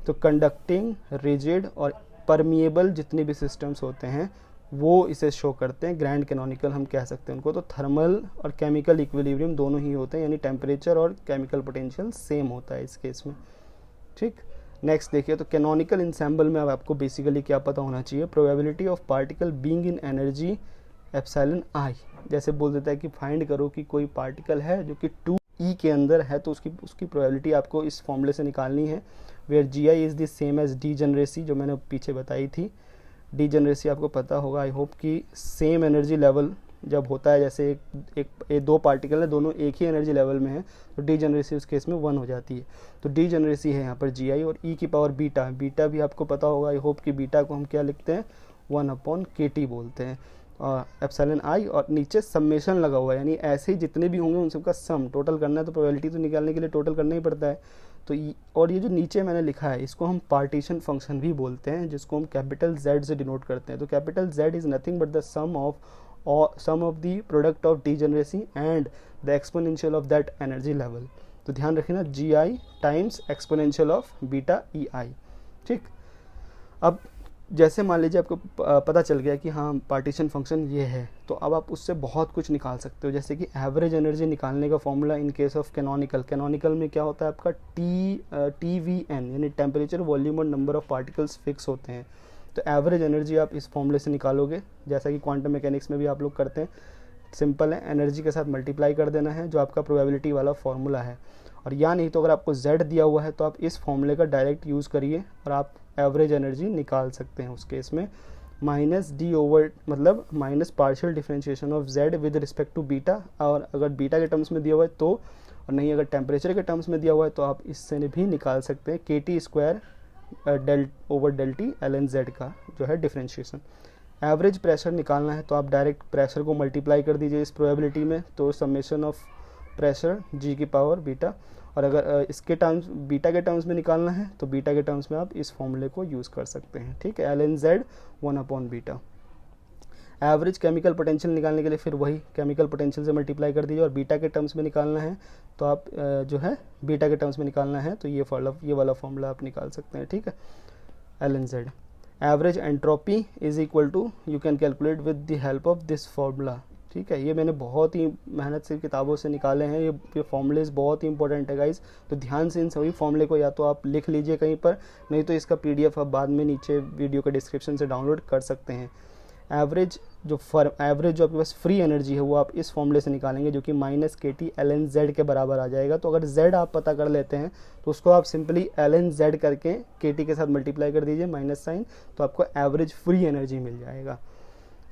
S1: तो कंडक्टिंग, रिजिड और परमिएबल जितने भी सिस्टम्स होते हैं वो इसे शो करते हैं। ग्रैंड कैनोनिकल हम कह सकते हैं उनको। तो थर्मल और केमिकल इक्विलिब्रियम दोनों ही होते हैं, यानी टेम्परेचर और केमिकल पोटेंशियल सेम होता है इस केस में। ठीक, नेक्स्ट देखिए, तो कैनोनिकल इंसैम्बल में अब आपको बेसिकली क्या पता होना चाहिए, probability of particle being in energy epsilon I. जैसे बोल देता है कि फाइंड करो कि कोई पार्टिकल है जो कि 2e के अंदर है, तो उसकी प्रोबेबिलिटी आपको इस फॉर्मूले से निकालनी है, where GI is the same as degeneracy, जो मैंने पीछे बताई थी। डीजेनरेसी आपको पता होगा आई होप कि सेम एनर्जी लेवल जब होता है, जैसे एक दो पार्टिकल है, दोनों एक ही एनर्जी लेवल में है, तो डीजेनरेसी उस केस में 1 हो जाती है। तो डीजेनरेसी है यहाँ पर GI। और e की पावर बीटा, बीटा भी आपको पता होगा आई होप कि बीटा को हम क्या लिखते हैं, 1/kT बोलते हैं, और एप्सिलॉन आई और नीचे समेशन लगा हुआ है, यानी ऐसे ही जितने भी होंगे उन सबका सम टोटल करना है। तो प्रोबेबिलिटी तो निकालने के लिए टोटल करना ही पड़ता है। तो और ये जो नीचे मैंने लिखा है इसको हम पार्टीशन फंक्शन भी बोलते हैं, जिसको हम कैपिटल Z से डिनोट करते हैं। तो capital Z is nothing but the sum of the product of degeneracy and the exponential of that energy level. तो ध्यान रखना GI times exponential of beta EI। ठीक, अब जैसे मान लीजिए आपको पता चल गया कि हाँ पार्टीशन फंक्शन ये है, तो अब आप उससे बहुत कुछ निकाल सकते हो। जैसे कि एवरेज एनर्जी निकालने का formula in case of canonical में क्या होता है आपका TVN, यानी टेम्परेचर, वॉल्यूम और नंबर ऑफ पार्टिकल्स फिक्स होते हैं। तो एवरेज एनर्जी आप इस फॉर्मूले से निकालोगे, जैसा कि क्वांटम मैकेनिक्स में भी आप लोग करते हैं। सिंपल है, एनर्जी के साथ मल्टीप्लाई कर देना है, जो आपका प्रोबेबिलिटी वाला फॉर्मूला है। और या नहीं तो अगर आपको Z दिया हुआ है तो आप इस फॉर्मूले का डायरेक्ट यूज़ करिए और आप एवरेज एनर्जी निकाल सकते हैं। उस केस में minus partial differentiation of Z with respect to beta, और अगर बीटा के टर्म्स में दिया हुआ है तो, और नहीं अगर टेम्परेचर के टर्म्स में दिया हुआ है तो आप इससे भी निकाल सकते हैं KT² ∆T ln Z का जो है डिफरेंशिएशन। एवरेज प्रेशर निकालना है तो आप डायरेक्ट प्रेशर को मल्टीप्लाई कर दीजिए इस प्रोबेबिलिटी में, तो समेशन ऑफ प्रेशर G की पावर बीटा। और अगर इसके टर्म्स बीटा के टर्म्स में निकालना है तो बीटा के टर्म्स में आप इस फॉर्मूले को यूज़ कर सकते हैं। ठीक है, ln Z 1/बीटा। एवरेज केमिकल पोटेंशियल निकालने के लिए फिर वही केमिकल पोटेंशियल से मल्टीप्लाई कर दीजिए, और बीटा के टर्म्स में निकालना है तो आप जो है बीटा के टर्म्स में निकालना है तो ये वाला फॉर्मूला आप निकाल सकते हैं। ठीक है, ln Z। Average entropy is equal to, you can calculate with the help of this formula. ठीक है, ये मैंने बहुत ही मेहनत से किताबों से निकाले हैं, ये फॉर्मूलेज बहुत ही इंपॉर्टेंट है गाइज। तो ध्यान से इन सभी फॉर्मूले को या तो आप लिख लीजिए कहीं पर, नहीं तो इसका PDF आप बाद में नीचे वीडियो के डिस्क्रिप्शन से डाउनलोड कर सकते हैं। एवरेज जो आपके पास फ्री एनर्जी है वो आप इस फॉर्मूले से निकालेंगे, जो कि -KT ln Z के बराबर आ जाएगा। तो अगर Z आप पता कर लेते हैं तो उसको आप सिंपली ln Z करके KT के साथ मल्टीप्लाई कर दीजिए माइनस साइन, तो आपको एवरेज फ्री एनर्जी मिल जाएगा।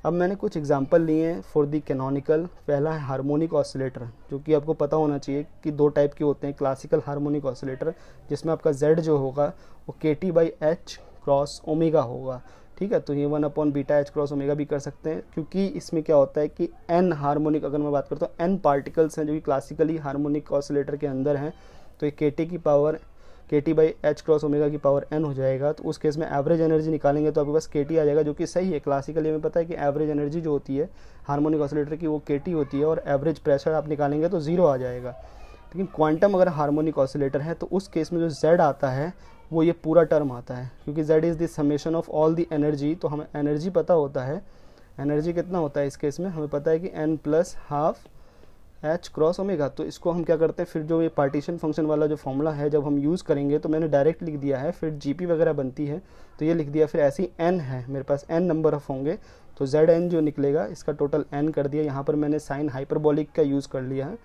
S1: अब मैंने कुछ एग्जांपल लिए हैं फॉर दी कैनोनिकल। पहला है हार्मोनिक ऑसिलेटर, जो कि आपको पता होना चाहिए कि 2 टाइप के होते हैं। क्लासिकल हार्मोनिक ऑसिलेटर, जिसमें आपका Z जो होगा वो KT/H×ω होगा। ठीक है, तो ये 1/βH×ω भी कर सकते हैं, क्योंकि इसमें क्या होता है कि n हार्मोनिक, अगर मैं बात करता हूँ n पार्टिकल्स हैं जो कि क्लासिकली हार्मोनिक ऑसिलेटर के अंदर हैं, तो ये KT/H×ω की पावर n हो जाएगा। तो उस केस में एवरेज एनर्जी निकालेंगे तो आपके पास KT आ जाएगा, जो कि सही है। क्लासिकली हमें पता है कि एवरेज एनर्जी जो होती है हार्मोनिक ऑसिलेटर की वो KT होती है, और एवरेज प्रेशर आप निकालेंगे तो 0 आ जाएगा। लेकिन क्वांटम अगर हार्मोनिक ऑसिलेटर है तो उस केस में जो z आता है वो ये पूरा टर्म आता है, क्योंकि z is the summation of all the energy. तो हमें एनर्जी पता होता है, एनर्जी कितना होता है इस केस में हमें पता है कि n plus half h cross omega. तो इसको हम क्या करते हैं, फिर जो ये पार्टीशन फंक्शन वाला जो फॉर्मूला है जब हम यूज़ करेंगे तो मैंने डायरेक्ट लिख दिया है, फिर जीपी वगैरह बनती है तो ये लिख दिया, फिर ऐसे ही n है मेरे पास, n नंबर ऑफ होंगे तो zn जो निकलेगा इसका टोटल n कर दिया। यहाँ पर मैंने साइन हाइपरबोलिक का यूज़ कर लिया है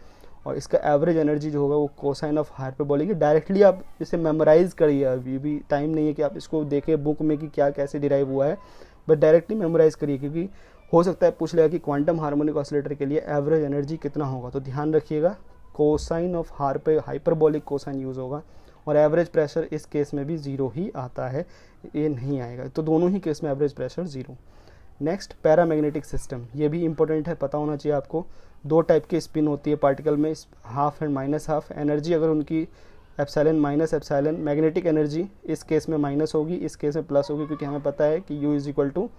S1: और इसका एवरेज एनर्जी जो होगा वो कोसाइन ऑफ हाइपरबोलिक है। डायरेक्टली आप इसे मेमोराइज करिए, अभी भी टाइम नहीं है कि आप इसको देखें बुक में कि क्या कैसे डिराइव हुआ है, बट डायरेक्टली मेमोराइज करिए, क्योंकि हो सकता है पूछ लेगा कि क्वांटम हार्मोनिक ऑसिलेटर के लिए एवरेज एनर्जी कितना होगा। तो ध्यान रखिएगा cosine of hyperbolic cosine use होगा और एवरेज प्रेशर इस केस में भी ज़ीरो ही आता है, ये नहीं आएगा। तो दोनों ही केस में average pressure zero. Next paramagnetic system, ये भी इंपॉर्टेंट है, पता होना चाहिए आपको। दो टाइप की स्पिन होती है पार्टिकल में, half and minus half. Energy अगर उनकी epsilon minus epsilon, magnetic energy इस केस में माइनस होगी, इस केस में प्लस होगी, क्योंकि हमें पता है कि U is equal to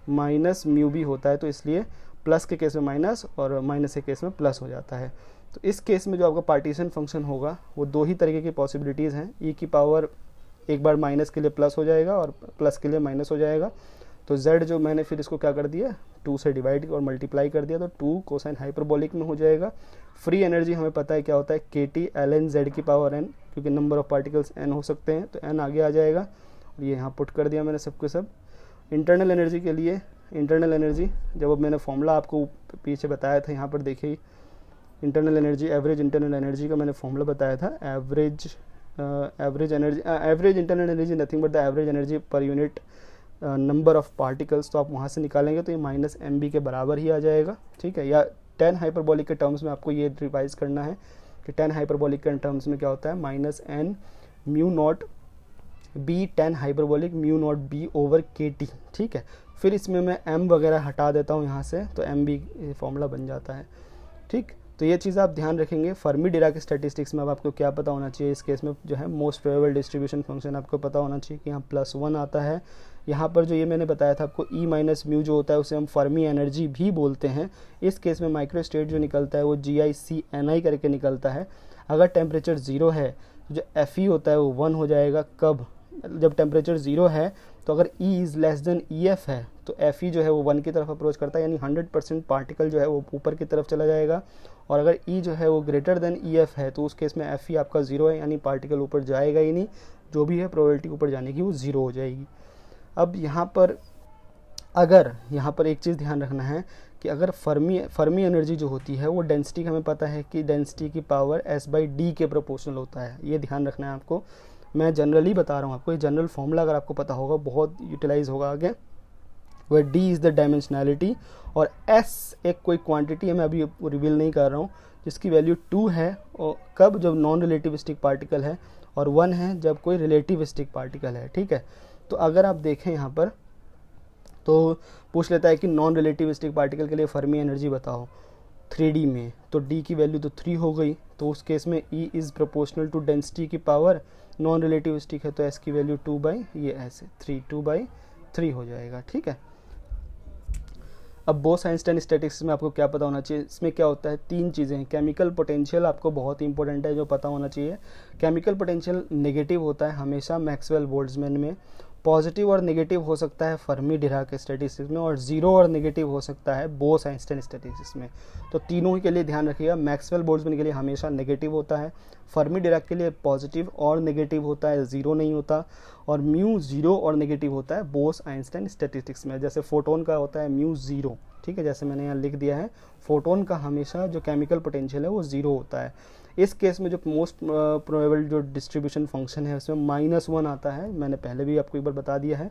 S1: minus mu भी होता है, तो इसलिए प्लस के केस में माइनस और माइनस के केस में प्लस हो जाता है। तो इस केस में जो आपका पार्टीशन फंक्शन होगा वो दो ही तरीके की पॉसिबिलिटीज़ हैं, ई की पावर एक बार माइनस के लिए प्लस हो जाएगा और प्लस के लिए माइनस हो जाएगा। तो z जो मैंने फिर इसको क्या कर दिया 2 से डिवाइड और मल्टीप्लाई कर दिया, तो 2 कोसाइन हाइपरबोलिक में हो जाएगा। फ्री एनर्जी हमें पता है क्या होता है, KT ln z की पावर n, क्योंकि नंबर ऑफ पार्टिकल्स n हो सकते हैं तो n आगे आ जाएगा और ये यहाँ पुट कर दिया मैंने सबके सब। इंटरनल एनर्जी के लिए, इंटरनल एनर्जी जब मैंने फॉर्मूला आपको पीछे बताया था, यहाँ पर देखिए internal energy, average internal energy का मैंने फॉर्मूला बताया था। Average energy, average internal energy nothing but the average energy per unit number of particles. तो आप वहाँ से निकालेंगे तो ये माइनस mb के बराबर ही आ जाएगा, ठीक है। या 10 हाइपरबोलिक के टर्म्स में आपको ये रिवाइज करना है कि 10 हाइपरबोलिक के टर्म्स में क्या होता है, minus n mu naught b 10 hyperbolic mu naught b over KT, ठीक है। फिर इसमें मैं m वगैरह हटा देता हूँ यहाँ से, तो mb फॉर्मूला बन जाता है, ठीक। तो ये चीज़ आप ध्यान रखेंगे। फर्मी डिराक स्टैटिस्टिक्स में अब आपको क्या पता होना चाहिए, इस केस में जो है मोस्ट प्रोबेबल डिस्ट्रीब्यूशन फंक्शन आपको पता होना चाहिए कि यहाँ +1 आता है। यहाँ पर जो ये मैंने बताया था आपको E माइनस म्यू जो होता है उसे हम फर्मी एनर्जी भी बोलते हैं। इस केस में माइक्रो स्टेट जो निकलता है वो GICNI करके निकलता है। अगर टेम्परेचर 0 है तो जो FE होता है वो 1 हो जाएगा। कब, जब टेम्परेचर 0 है तो अगर E is less than EF है तो FE जो है वो 1 की तरफ अप्रोच करता है, यानी 100% पार्टिकल जो है वो ऊपर की तरफ चला जाएगा। और अगर E जो है वो ग्रेटर देन EF है तो उस केस में FE आपका 0 है, यानी पार्टिकल ऊपर जाएगा ही नहीं, जो भी है प्रोबेबिलिटी ऊपर जाने की वो 0 हो जाएगी। अब यहाँ पर एक चीज़ ध्यान रखना है कि अगर फर्मी एनर्जी जो होती है वो डेंसिटी हमें पता है कि डेंसिटी की पावर S/D के प्रोपोर्शनल होता है, ये ध्यान रखना है आपको। मैं जनरली बता रहा हूँ आपको, ये जनरल फॉर्मूला अगर आपको पता होगा बहुत यूटिलाइज होगा आगे। वह D इज़ द डायमेंशनैलिटी और S एक कोई क्वांटिटी है, मैं अभी रिवील नहीं कर रहा हूँ, जिसकी वैल्यू 2 है। और कब, जब नॉन रिलेटिविस्टिक पार्टिकल है, और 1 है जब कोई रिलेटिविस्टिक पार्टिकल है, ठीक है। तो अगर आप देखें यहाँ पर तो पूछ लेता है कि नॉन रिलेटिविस्टिक पार्टिकल के लिए फर्मी एनर्जी बताओ 3D में, तो D की वैल्यू तो 3 हो गई, तो उस केस में E is proportional to density की पावर। नॉन रिलेटिविस्टिक है तो S की वैल्यू 2 ये ऐसे 2/3 हो जाएगा, ठीक है। अब बोस-आइंस्टाइन स्टैटिस्टिक्स में आपको क्या पता होना चाहिए, इसमें क्या होता है, 3 चीज़ें हैं। केमिकल पोटेंशियल आपको बहुत इंपॉर्टेंट है जो पता होना चाहिए। केमिकल पोटेंशियल नेगेटिव होता है हमेशा मैक्सवेल बोल्ट्जमैन में, पॉजिटिव और नेगेटिव हो सकता है फर्मी डिराक स्टैटिस्टिक्स में, और 0 और नेगेटिव हो सकता है बोस-आइंस्टाइन स्टैटिस्टिक्स में। तो तीनों ही के लिए ध्यान रखिएगा, मैक्सवेल बोल्ट्जमैन के लिए हमेशा नेगेटिव होता है, फर्मी डिराक के लिए पॉजिटिव और नेगेटिव होता है, 0 नहीं होता, और म्यू 0 और नेगेटिव होता है बोस-आइंस्टाइन स्टैटिस्टिक्स में। जैसे फोटोन का होता है म्यू 0, ठीक है, जैसे मैंने यहाँ लिख दिया है, फोटोन का हमेशा जो केमिकल पोटेंशियल है वो 0 होता है। इस केस में जो मोस्ट प्रोबेबल जो डिस्ट्रीब्यूशन फंक्शन है उसमें -1 आता है, मैंने पहले भी आपको एक बार बता दिया है।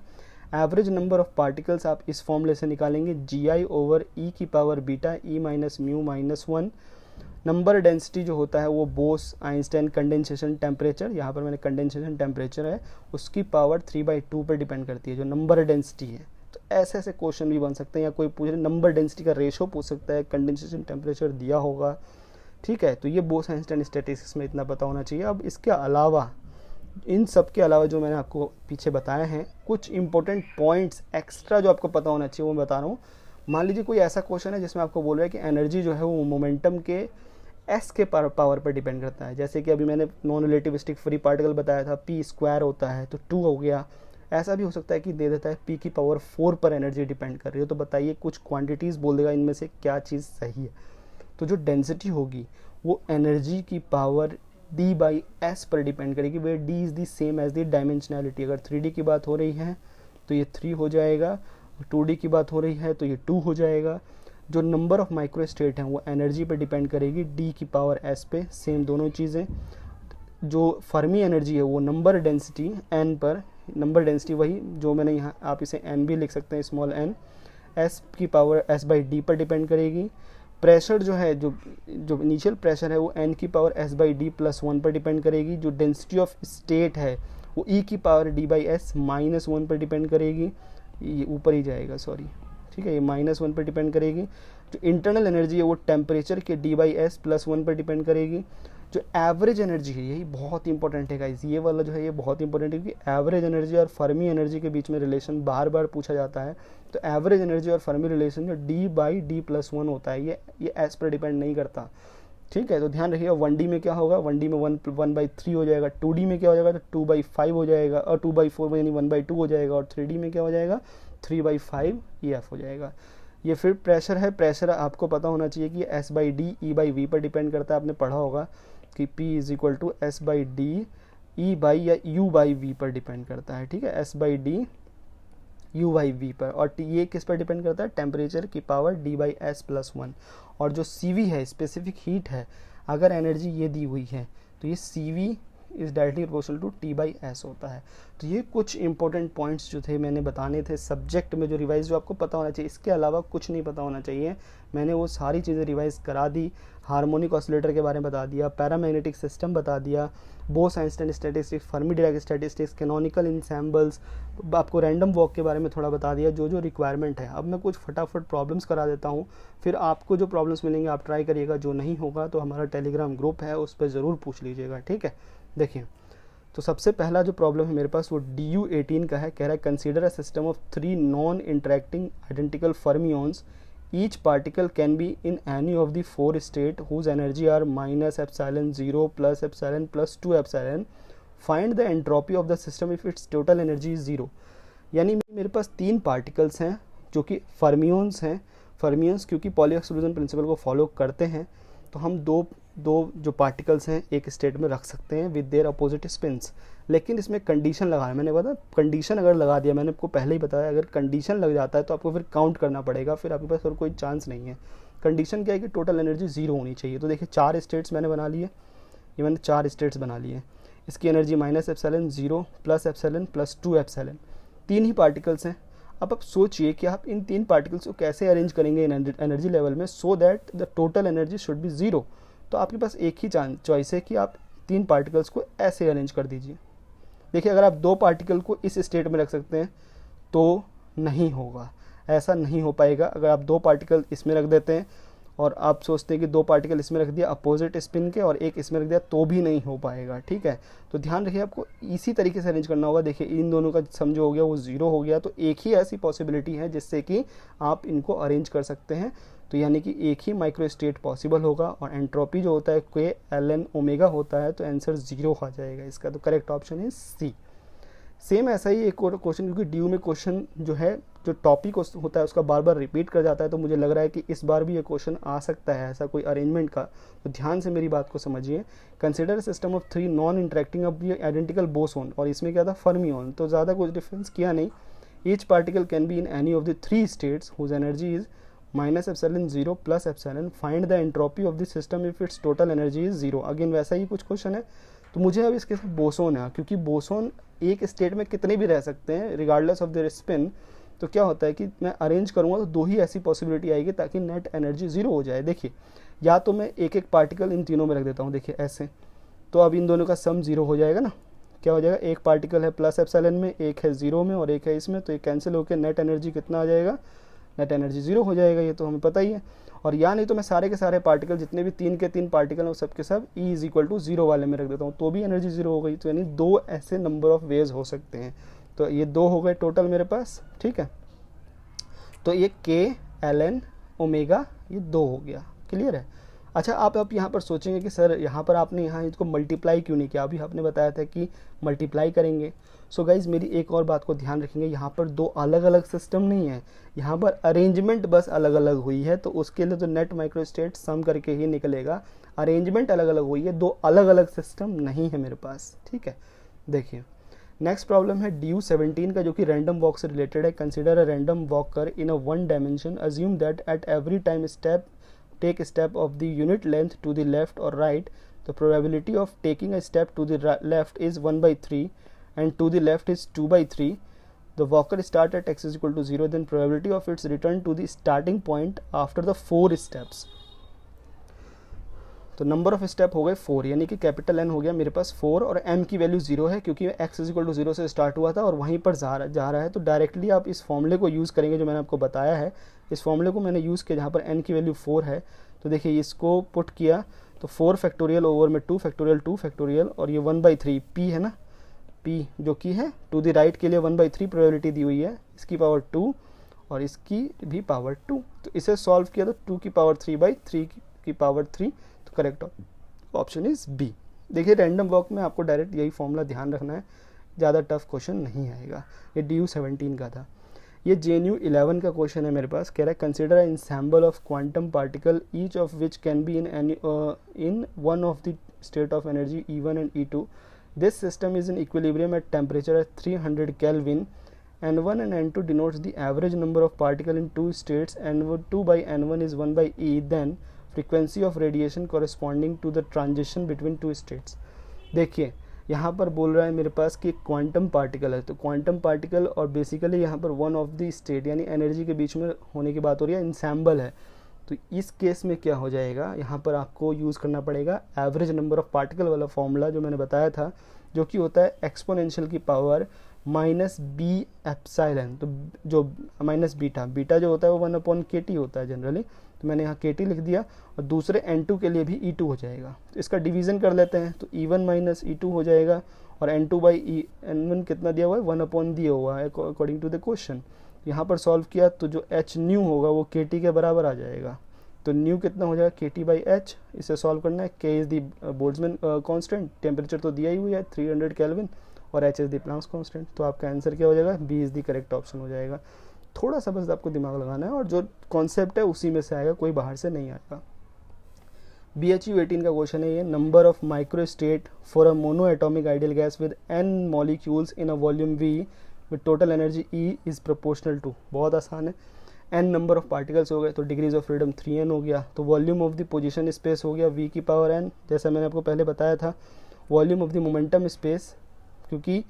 S1: एवरेज नंबर ऑफ पार्टिकल्स आप इस फॉर्मूले से निकालेंगे, GI/E की power beta E minus mu -1। Number density जो होता है वो बोस-आइंस्टाइन कंडेंसेशन टेम्परेचर, यहाँ पर मैंने कंडेंसेशन टेम्परेचर है, उसकी पावर 3/2 पर डिपेंड करती है जो नंबर डेंसिटी है। तो ऐसे क्वेश्चन भी बन सकते हैं, या कोई पूछ रहे नंबर डेंसिटी का रेशो पूछ सकता है, कंडेंसेशन टेम्परेचर दिया होगा, ठीक है। तो ये बोस-आइंस्टाइन स्टैटिस्टिक्स में इतना पता होना चाहिए। अब इसके अलावा, इन सब के अलावा जो मैंने आपको पीछे बताए हैं, कुछ इंपॉर्टेंट पॉइंट्स एक्स्ट्रा जो आपको पता होना चाहिए वो मैं बता रहा हूँ। मान लीजिए कोई ऐसा क्वेश्चन है जिसमें आपको बोल रहा है कि एनर्जी जो है वो मोमेंटम के एस के पावर पर डिपेंड करता है। जैसे कि अभी मैंने नॉन रिलेटिविस्टिक फ्री पार्टिकल बताया था, पी स्क्वायर होता है तो 2 हो गया। ऐसा भी हो सकता है कि दे देता है पी की पावर 4 पर एनर्जी डिपेंड कर रही हो। तो बताइए कुछ क्वांटिटीज़ बोल देगा, इनमें से क्या चीज़ सही है। तो जो डेंसिटी होगी वो एनर्जी की पावर डी बाई एस पर डिपेंड करेगी, where D is the same as the dimensionality. अगर 3D की बात हो रही है तो ये 3 हो जाएगा, 2D की बात हो रही है तो ये 2 हो जाएगा। जो नंबर ऑफ माइक्रो स्टेट हैं वो एनर्जी पर डिपेंड करेगी, डी की पावर एस पे, सेम दोनों चीज़ें। जो फर्मी एनर्जी है वो नंबर डेंसिटी एन पर, नंबर डेंसिटी वही जो मैंने यहाँ, आप इसे एन भी लिख सकते हैं, स्मॉल एन, एस की पावर एस बाई डी पर डिपेंड करेगी। प्रेशर जो है, जो इनिशियल प्रेशर है वो एन की power S by D plus 1 पर डिपेंड करेगी। जो डेंसिटी ऑफ स्टेट है वो ई की power D by S minus 1 पर डिपेंड करेगी। ये ऊपर ही जाएगा, सॉरी, ठीक है, ये -1 पर डिपेंड करेगी। जो इंटरनल एनर्जी है वो टेम्परेचर के डी बाई एस प्लस 1 पर डिपेंड करेगी। जो एवरेज एनर्जी है, यही बहुत इंपॉर्टेंट है गाइस, ये वाला जो है ये बहुत इंपॉर्टेंट है, क्योंकि एवरेज एनर्जी और फर्मी एनर्जी के बीच में रिलेशन बार बार पूछा जाता है। तो एवरेज एनर्जी और फर्मी रिलेशन जो डी बाई डी प्लस 1 होता है, ये एस पर डिपेंड नहीं करता, ठीक है। तो ध्यान रखिएगा, 1D में क्या होगा, 1D में 1/3 हो जाएगा, 2D में क्या हो जाएगा तो 2/5 हो जाएगा, और 2/4 यानी 1/2 हो जाएगा, और 3D में क्या हो जाएगा 3/5 EF हो जाएगा। ये फिर प्रेशर है, प्रेशर आपको पता होना चाहिए कि S by D E by V पर डिपेंड करता है। आपने पढ़ा होगा कि P is equal to S by D E by या U बाई वी पर डिपेंड करता है, ठीक है, S by D U by V पर। और ये किस पर डिपेंड करता है, टेम्परेचर की power D by S plus 1। और जो CV है, स्पेसिफिक हीट है, अगर एनर्जी ये दी हुई है तो ये CV is directly proportional to T by S होता है। तो ये कुछ इंपॉर्टेंट पॉइंट्स जो थे मैंने बताने थे सब्जेक्ट में, जो रिवाइज जो आपको पता होना चाहिए, इसके अलावा कुछ नहीं पता होना चाहिए। मैंने वो सारी चीज़ें रिवाइज करा दी। हार्मोनिक ऑसिलेटर के बारे में बता दिया, पैरामैग्नेटिक सिस्टम बता दिया, Bose Einstein statistics, Fermi Dirac statistics, canonical ensembles, आपको रैंडम वॉक के बारे में थोड़ा बता दिया, जो जो रिक्वायरमेंट है। अब मैं कुछ फटाफट प्रॉब्लम्स करा देता हूँ, फिर आपको जो प्रॉब्लम्स मिलेंगे आप ट्राई करिएगा, जो नहीं होगा तो हमारा टेलीग्राम ग्रुप है उस पर ज़रूर पूछ लीजिएगा, ठीक है। देखिए, तो सबसे पहला जो प्रॉब्लम है मेरे पास वो DU18 का है। कह रहा है consider a system of 3 non interacting identical fermions, each particle can be in any of the 4 state whose energy are -ε0 + ε + 2 ε। Find the entropy of the system if its total energy is 0। यानी मेरे पास 3 particles हैं जो कि fermions हैं। Fermions क्योंकि poly exclusion principal को follow करते हैं, तो हम दो जो पार्टिकल्स हैं एक स्टेट में रख सकते हैं विद देयर अपोजिट स्पिन्स। लेकिन इसमें कंडीशन लगाया, मैंने बताया कंडीशन अगर लगा दिया, मैंने आपको पहले ही बताया, अगर कंडीशन लग जाता है तो आपको फिर काउंट करना पड़ेगा, फिर आपके पास और कोई चांस नहीं है। कंडीशन क्या है कि टोटल एनर्जी 0 होनी चाहिए। तो देखिए 4 स्टेट्स मैंने बना लिए, ये मैंने 4 स्टेट्स बना लिए। इसकी एनर्जी -ε0 + ε + 2 ε। 3 ही पार्टिकल्स हैं। अब आप सोचिए कि आप इन 3 पार्टिकल्स को कैसे अरेंज करेंगे एनर्जी लेवल में, सो that the total energy should be 0। तो आपके पास एक ही चॉइस है कि आप 3 पार्टिकल्स को ऐसे अरेंज कर दीजिए। देखिए, अगर आप 2 पार्टिकल को इस स्टेट में रख सकते हैं तो नहीं होगा, ऐसा नहीं हो पाएगा। अगर आप 2 पार्टिकल इसमें रख देते हैं और आप सोचते हैं कि 2 पार्टिकल इसमें रख दिया अपोजिट स्पिन के और एक इसमें रख दिया, तो भी नहीं हो पाएगा, ठीक है। तो ध्यान रखिए, आपको इसी तरीके से अरेंज करना होगा। देखिए, इन दोनों का समझो हो गया, वो 0 हो गया, तो एक ही ऐसी पॉसिबिलिटी है जिससे कि आप इनको अरेंज कर सकते हैं। तो यानी कि एक ही माइक्रो स्टेट पॉसिबल होगा, और एंट्रोपी जो होता है के ln ओमेगा होता है, तो आंसर 0 आ जाएगा इसका। तो करेक्ट ऑप्शन है सी। सेम ऐसा ही एक और क्वेश्चन, क्योंकि ड्यू में क्वेश्चन जो है, जो टॉपिक होता है उसका बार बार रिपीट कर जाता है, तो मुझे लग रहा है कि इस बार भी ये क्वेश्चन आ सकता है ऐसा कोई अरेंजमेंट का। तो ध्यान से मेरी बात को समझिए। Consider system of 3 non interacting identical boson, और इसमें क्या था फर्मियन, तो ज़्यादा कुछ डिफरेंस किया नहीं। Each particle can be in any of the 3 states whose energy is -ε0 + ε। Find the entropy of the system if its total energy is 0। Again वैसा ही कुछ क्वेश्चन है। तो मुझे अब इसके साथ बोसोन है, क्योंकि बोसोन एक स्टेट में कितने भी रह सकते हैं रिगार्डलेस ऑफ देयर स्पिन। तो क्या होता है कि मैं अरेंज करूँगा तो 2 ही ऐसी पॉसिबिलिटी आएगी ताकि नेट एनर्जी 0 हो जाए। देखिए, या तो मैं एक एक पार्टिकल इन तीनों में रख देता हूँ, देखिए ऐसे, तो अब इन दोनों का सम 0 हो जाएगा ना। क्या हो जाएगा, एक पार्टिकल है +ε में, एक है 0 में और एक है इसमें, तो ये कैंसिल होकर नेट एनर्जी कितना आ जाएगा, नेट एनर्जी 0 हो जाएगा। ये तो हमें पता ही है। और या नहीं तो मैं सारे के सारे पार्टिकल, जितने भी 3 के 3 पार्टिकल हैं, वो सब के सब E = 0 वाले में रख देता हूँ, तो भी एनर्जी 0 हो गई। तो यानी 2 ऐसे नंबर ऑफ वेज हो सकते हैं। तो ये 2 हो गए टोटल मेरे पास, ठीक है। तो ये K ln ओमेगा ये 2 हो गया, क्लियर है। अच्छा, आप यहाँ पर सोचेंगे कि सर यहाँ पर आपने यहाँ इसको मल्टीप्लाई क्यों नहीं किया, अभी आपने बताया था कि मल्टीप्लाई करेंगे। सो गाइज मेरी एक और बात को ध्यान रखेंगे, यहाँ पर दो अलग अलग सिस्टम नहीं है, यहाँ पर अरेंजमेंट बस अलग अलग हुई है, तो उसके लिए तो नेट माइक्रोस्टेट सम करके ही निकलेगा। अरेंजमेंट अलग अलग हुई है, दो अलग अलग सिस्टम नहीं है मेरे पास, ठीक है। देखिए नेक्स्ट प्रॉब्लम है DU17 का, जो कि रैंडम वॉक से रिलेटेड है। Consider a random walker in a one dimension, assume that at every time step take a step of the unit length to the left or right, the probability of taking a step to the left is 1/3 and to the left is 2/3. The walker start at x is equal to 0, then probability of its return to the starting point after the 4 steps. तो number of step हो गए 4, यानी कि capital N हो गया मेरे पास 4 और m की वैल्यू 0 है, क्योंकि x इज इक्वल टू 0 से स्टार्ट हुआ था और वहीं पर जा रहा है। तो डायरेक्टली आप इस फॉर्मूले को यूज़ करेंगे जो मैंने आपको बताया है। इस फॉर्मूले को मैंने यूज़ किया जहाँ पर n की वैल्यू 4 है। तो देखिए इसको पुट किया तो 4 फैक्टोरियल ओवर में 2 फैक्टोरियल और ये 1/3 p है ना, p जो कि है टू द राइट के लिए 1/3 प्रोबेबिलिटी दी हुई है, इसकी पावर 2 और इसकी भी पावर 2। तो इसे सॉल्व किया तो 2 की पावर 3/3 की पावर 3, तो करेक्ट ऑप्शन इज बी। देखिए रैंडम वॉक में आपको डायरेक्ट यही फॉर्मूला ध्यान रखना है, ज़्यादा टफ क्वेश्चन नहीं आएगा। ये DU17 का था। ये JNU11 का क्वेश्चन है मेरे पास, कह रहा है consider a ensemble of quantum particle each of which can be in one of the state of energy E1 and E2. This system is in equilibrium at temperature at 300 Kelvin. N1 and N2 denotes the average number of particle in two states. N2 by N1 is 1/E. Then frequency of radiation corresponding to the transition between two states. देखिए यहाँ पर बोल रहा है मेरे पास कि quantum particle है, तो क्वांटम पार्टिकल और बेसिकली यहाँ पर वन ऑफ द स्टेट यानी एनर्जी के बीच में होने की बात हो रही है, इंसैम्बल है। तो इस केस में क्या हो जाएगा, यहाँ पर आपको यूज़ करना पड़ेगा एवरेज नंबर ऑफ पार्टिकल वाला फॉर्मूला जो मैंने बताया था, जो कि होता है एक्सपोनेंशियल की पावर -b एप्सिलॉन। तो जो माइनस बीटा जो होता है वो 1/kt होता है जनरली, तो मैंने यहाँ kt लिख दिया और दूसरे N2 के लिए भी E2 हो जाएगा। तो इसका डिवीज़न कर लेते हैं तो E1 माइनस E2 हो जाएगा और N2 बाई N1 कितना दिया हुआ है 1/, दिया हुआ है अकॉर्डिंग टू द क्वेश्चन। यहाँ पर सॉल्व किया तो जो h न्यू होगा वो kt के बराबर आ जाएगा। तो न्यू कितना हो जाएगा kt/h, इसे सॉल्व करना है। k is the Boltzmann constant, temperature तो दिया ही हुआ है 300 Kelvin और h is the Planck's constant. तो आपका आंसर क्या हो जाएगा, B is the correct option हो जाएगा। थोड़ा सा बस आपको दिमाग लगाना है और जो कॉन्सेप्ट है उसी में से आएगा, कोई बाहर से नहीं आएगा। BHU18 का क्वेश्चन है ये, number of micro state for a mono atomic ideal gas with n molecules in a volume V with total energy E is proportional to. बहुत आसान है, n नंबर ऑफ पार्टिकल्स हो गए तो डिग्रीज ऑफ फ्रीडम 3n हो गया, तो volume of the position space हो गया V की पावर n, जैसा मैंने आपको पहले बताया था। Volume of the momentum space क्योंकि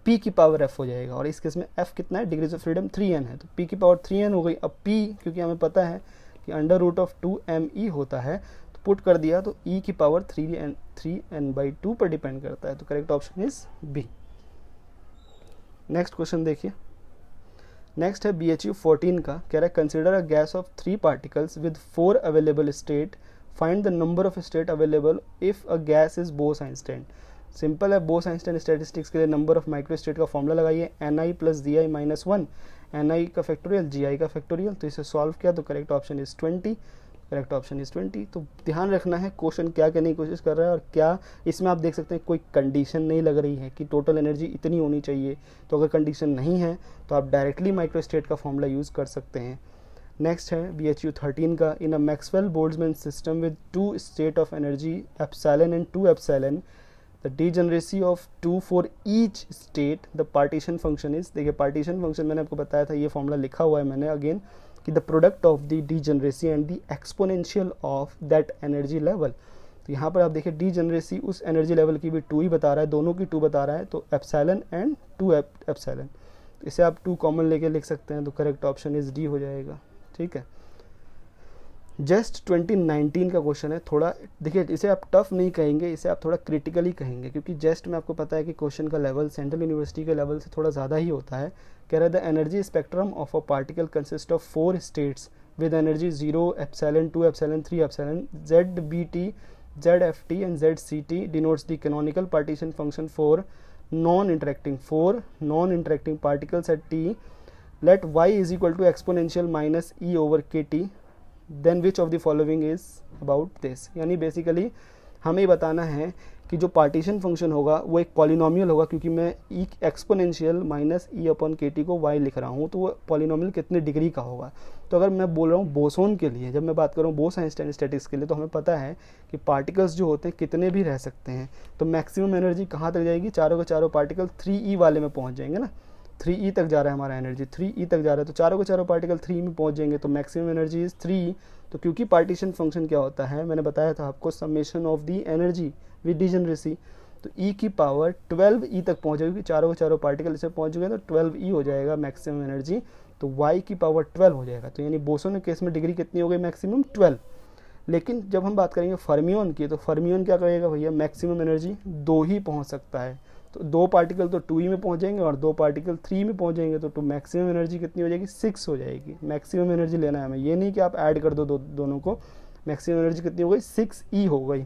S1: P की पावर F हो जाएगा और इस केस में F कितना है, डिग्रीज ऑफ फ्रीडम 3n है, तो P की पावर 3n हो गई। अब P क्योंकि हमें पता है कि √2me होता है, तो पुट कर दिया तो E की पावर 3n/2 पर डिपेंड करता है, तो correct option is B. Next question देखिए, नेक्स्ट है BHU14 का, कह रहा है consider a gas of 3 particles with 4 available state, find the number of state available if a gas is Bose Einstein. Simple है, बोस-आइंस्टाइन स्टैटिस्टिक्स के लिए नंबर ऑफ माइक्रो स्टेट का फॉर्मूला लगाइए, ni + di - 1, ni का फैक्टोरियल gi का factorial. तो इसे solve किया तो correct option is 20, correct option is 20। तो ध्यान रखना है क्वेश्चन क्या कहने की कोशिश कर रहा है और क्या इसमें आप देख सकते हैं कोई कंडीशन नहीं लग रही है कि टोटल एनर्जी इतनी होनी चाहिए। तो अगर कंडीशन नहीं है तो आप डायरेक्टली माइक्रो स्टेट का फॉर्मूला यूज़ कर सकते हैं। नेक्स्ट है BHU13 का, in a Maxwell Boltzmann system with 2 state of energy epsilon and 2 epsilon, the degeneracy of 2 for each state, the partition function is। देखिए पार्टीशन फंक्शन मैंने आपको बताया था, ये फॉर्मूला लिखा हुआ है मैंने अगेन कि the product of the degeneracy and the exponential of that energy level. तो यहाँ पर आप देखिए degeneracy उस एनर्जी लेवल की भी 2 ही बता रहा है, दोनों की 2 बता रहा है, तो एप्सिलॉन एंड 2 एप्सिलॉन। इसे आप 2 कॉमन लेके लिख सकते हैं, तो करेक्ट ऑप्शन इज डी हो जाएगा। ठीक है, जस्ट 2019 का क्वेश्चन है। थोड़ा देखिए इसे आप टफ नहीं कहेंगे, इसे आप थोड़ा क्रिटिकली कहेंगे, क्योंकि जस्ट में आपको पता है कि क्वेश्चन का लेवल सेंट्रल यूनिवर्सिटी के लेवल से थोड़ा ज़्यादा ही होता है। कह रहा है the energy spectrum of a particle consist of 4 states with energy 0, epsilon, 2 epsilon, 3 epsilon, ZBT, ZFT and ZCT denotes the canonical partition function for non interacting particles at T। Let y is equal to exponential -e/kt, then which of the following is about this, यानी basically हमें बताना है कि जो partition function होगा वो एक polynomial होगा, क्योंकि मैं ई एक्सपोनेंशियल माइनस ई अपॉन के टी को वाई लिख रहा हूँ, तो वो पॉलिनोमियल कितने डिग्री का होगा। तो अगर मैं बोल रहा हूँ बोसोन के लिए, जब मैं बात कर रहा हूँ बोस-आइंस्टाइन स्टैटिक्स के लिए, तो हमें पता है कि पार्टिकल्स जो होते हैं कितने भी रह सकते हैं। तो मैक्सिमम एनर्जी कहाँ तक जाएगी, चारों के चारों पार्टिकल 3e वाले में पहुँच जाएंगे ना, 3e तक जा रहा है हमारा एनर्जी, 3e तक जा रहा है, तो चारों के चारों पार्टिकल 3 में पहुँच जाएंगे, तो मैक्सिमम एनर्जी इज़ 3। तो क्योंकि पार्टीशन फंक्शन क्या होता है, मैंने बताया था आपको, summation of the energy with degeneracy, तो e की पावर 12e तक पहुँच जाएगी, चारों के चारों पार्टिकल इसे पहुँच गए, तो 12e हो जाएगा मैक्सिमम एनर्जी, तो y की पावर 12 हो जाएगा। तो यानी बोसोन के केस में डिग्री कितनी हो गई, मैक्सिमम 12। लेकिन जब हम बात करेंगे फर्मियोन की, तो फर्मियोन क्या करेगा भैया, मैक्सिमम एनर्जी 2 ही पहुँच सकता है, तो 2 पार्टिकल तो 2e में पहुँच जाएंगे और 2 पार्टिकल 3 में पहुँच जाएंगे, तो मैक्सिमम एनर्जी कितनी हो जाएगी, 6 हो जाएगी। मैक्सिमम एनर्जी लेना है हमें, ये नहीं कि आप ऐड कर दो दोनों को। मैक्सिमम एनर्जी कितनी हो गई, 6e हो गई।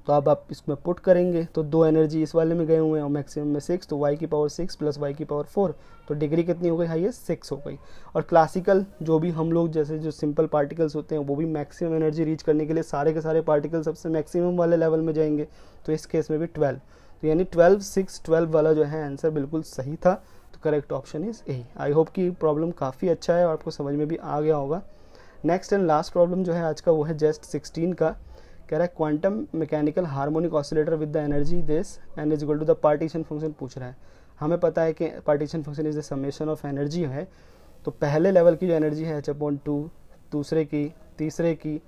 S1: तो अब आप इसमें पुट करेंगे तो 2 एनर्जी इस वाले में गए हुए हैं और मैक्सिमम में 6, तो y की पावर 6 प्लस y की पावर 4, तो डिग्री कितनी हो गई, हाईएस्ट 6 हो गई। और क्लासिकल जो भी हम लोग जैसे जो सिंपल पार्टिकल्स होते हैं वो भी मैक्सिमम एनर्जी रीच करने के लिए सारे के सारे पार्टिकल सबसे मैक्सिमम वाले लेवल में जाएंगे, तो इस केस में भी 12, तो यानी 12, 6, 12 वाला जो है आंसर बिल्कुल सही था। तो correct option is a. I hope कि प्रॉब्लम काफ़ी अच्छा है और आपको समझ में भी आ गया होगा। नेक्स्ट एंड लास्ट प्रॉब्लम जो है आज का वो है जस्ट 16 का। कह रहा है quantum mechanical harmonic oscillator with the energy this n is equal to the partition function पूछ रहा है। हमें पता है कि partition function is the summation of energy है, तो पहले लेवल की जो एनर्जी है h/2, दूसरे की, तीसरे की,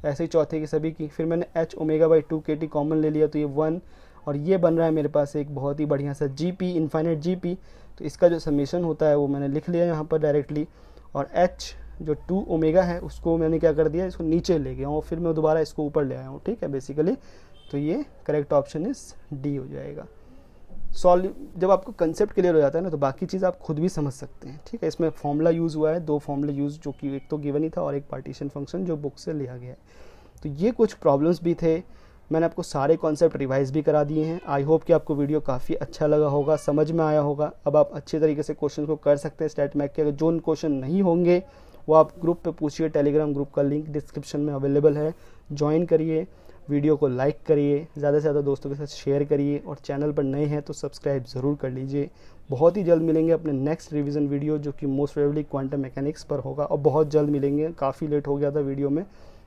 S1: ऐसे ही चौथे की, सभी की, फिर मैंने h ω/2 kT कॉमन ले लिया, तो ये 1, और ये बन रहा है मेरे पास एक बहुत ही बढ़िया सा GP, इन्फाइनाइट GP। तो इसका जो समेशन होता है वो मैंने लिख लिया यहाँ पर डायरेक्टली, और h जो 2 ओमेगा है उसको मैंने क्या कर दिया, इसको नीचे ले गया और फिर मैं दोबारा इसको ऊपर ले आया हूँ, ठीक है बेसिकली। तो ये करेक्ट ऑप्शन इज डी हो जाएगा। जब आपको कंसेप्ट क्लियर हो जाता है ना, तो बाकी चीज़ आप खुद भी समझ सकते हैं, ठीक है। इसमें फॉर्मूला यूज़ हुआ है, 2 फॉर्मूला यूज़, जो कि एक तो गिवन ही था और एक पार्टीशन फंक्शन जो बुक से लिया गया है। तो ये कुछ प्रॉब्लम्स भी थे, मैंने आपको सारे कॉन्सेप्ट रिवाइज भी करा दिए हैं। आई होप कि आपको वीडियो काफ़ी अच्छा लगा होगा, समझ में आया होगा। अब आप अच्छे तरीके से क्वेश्चन को कर सकते हैं स्टैट मैक के। अगर जो क्वेश्चन नहीं होंगे वो आप ग्रुप पे पूछिए, टेलीग्राम ग्रुप का लिंक डिस्क्रिप्शन में अवेलेबल है, ज्वाइन करिए, वीडियो को लाइक करिए, ज़्यादा से ज़्यादा दोस्तों के साथ शेयर करिए, और चैनल पर नए हैं तो सब्सक्राइब ज़रूर कर लीजिए। बहुत ही जल्द मिलेंगे अपने नेक्स्ट रिवीजन वीडियो, जो कि मोस्ट प्रोबेबली क्वांटम मैकेनिक्स पर होगा, और बहुत जल्द मिलेंगे। काफ़ी लेट हो गया था वीडियो में,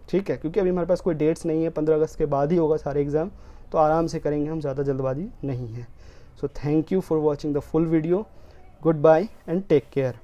S1: ठीक है, क्योंकि अभी हमारे पास कोई डेट्स नहीं है, 15 अगस्त के बाद ही होगा सारे एग्ज़ाम, तो आराम से करेंगे हम, ज़्यादा जल्दबाजी नहीं है। So thank you for watching the full video, goodbye and take care.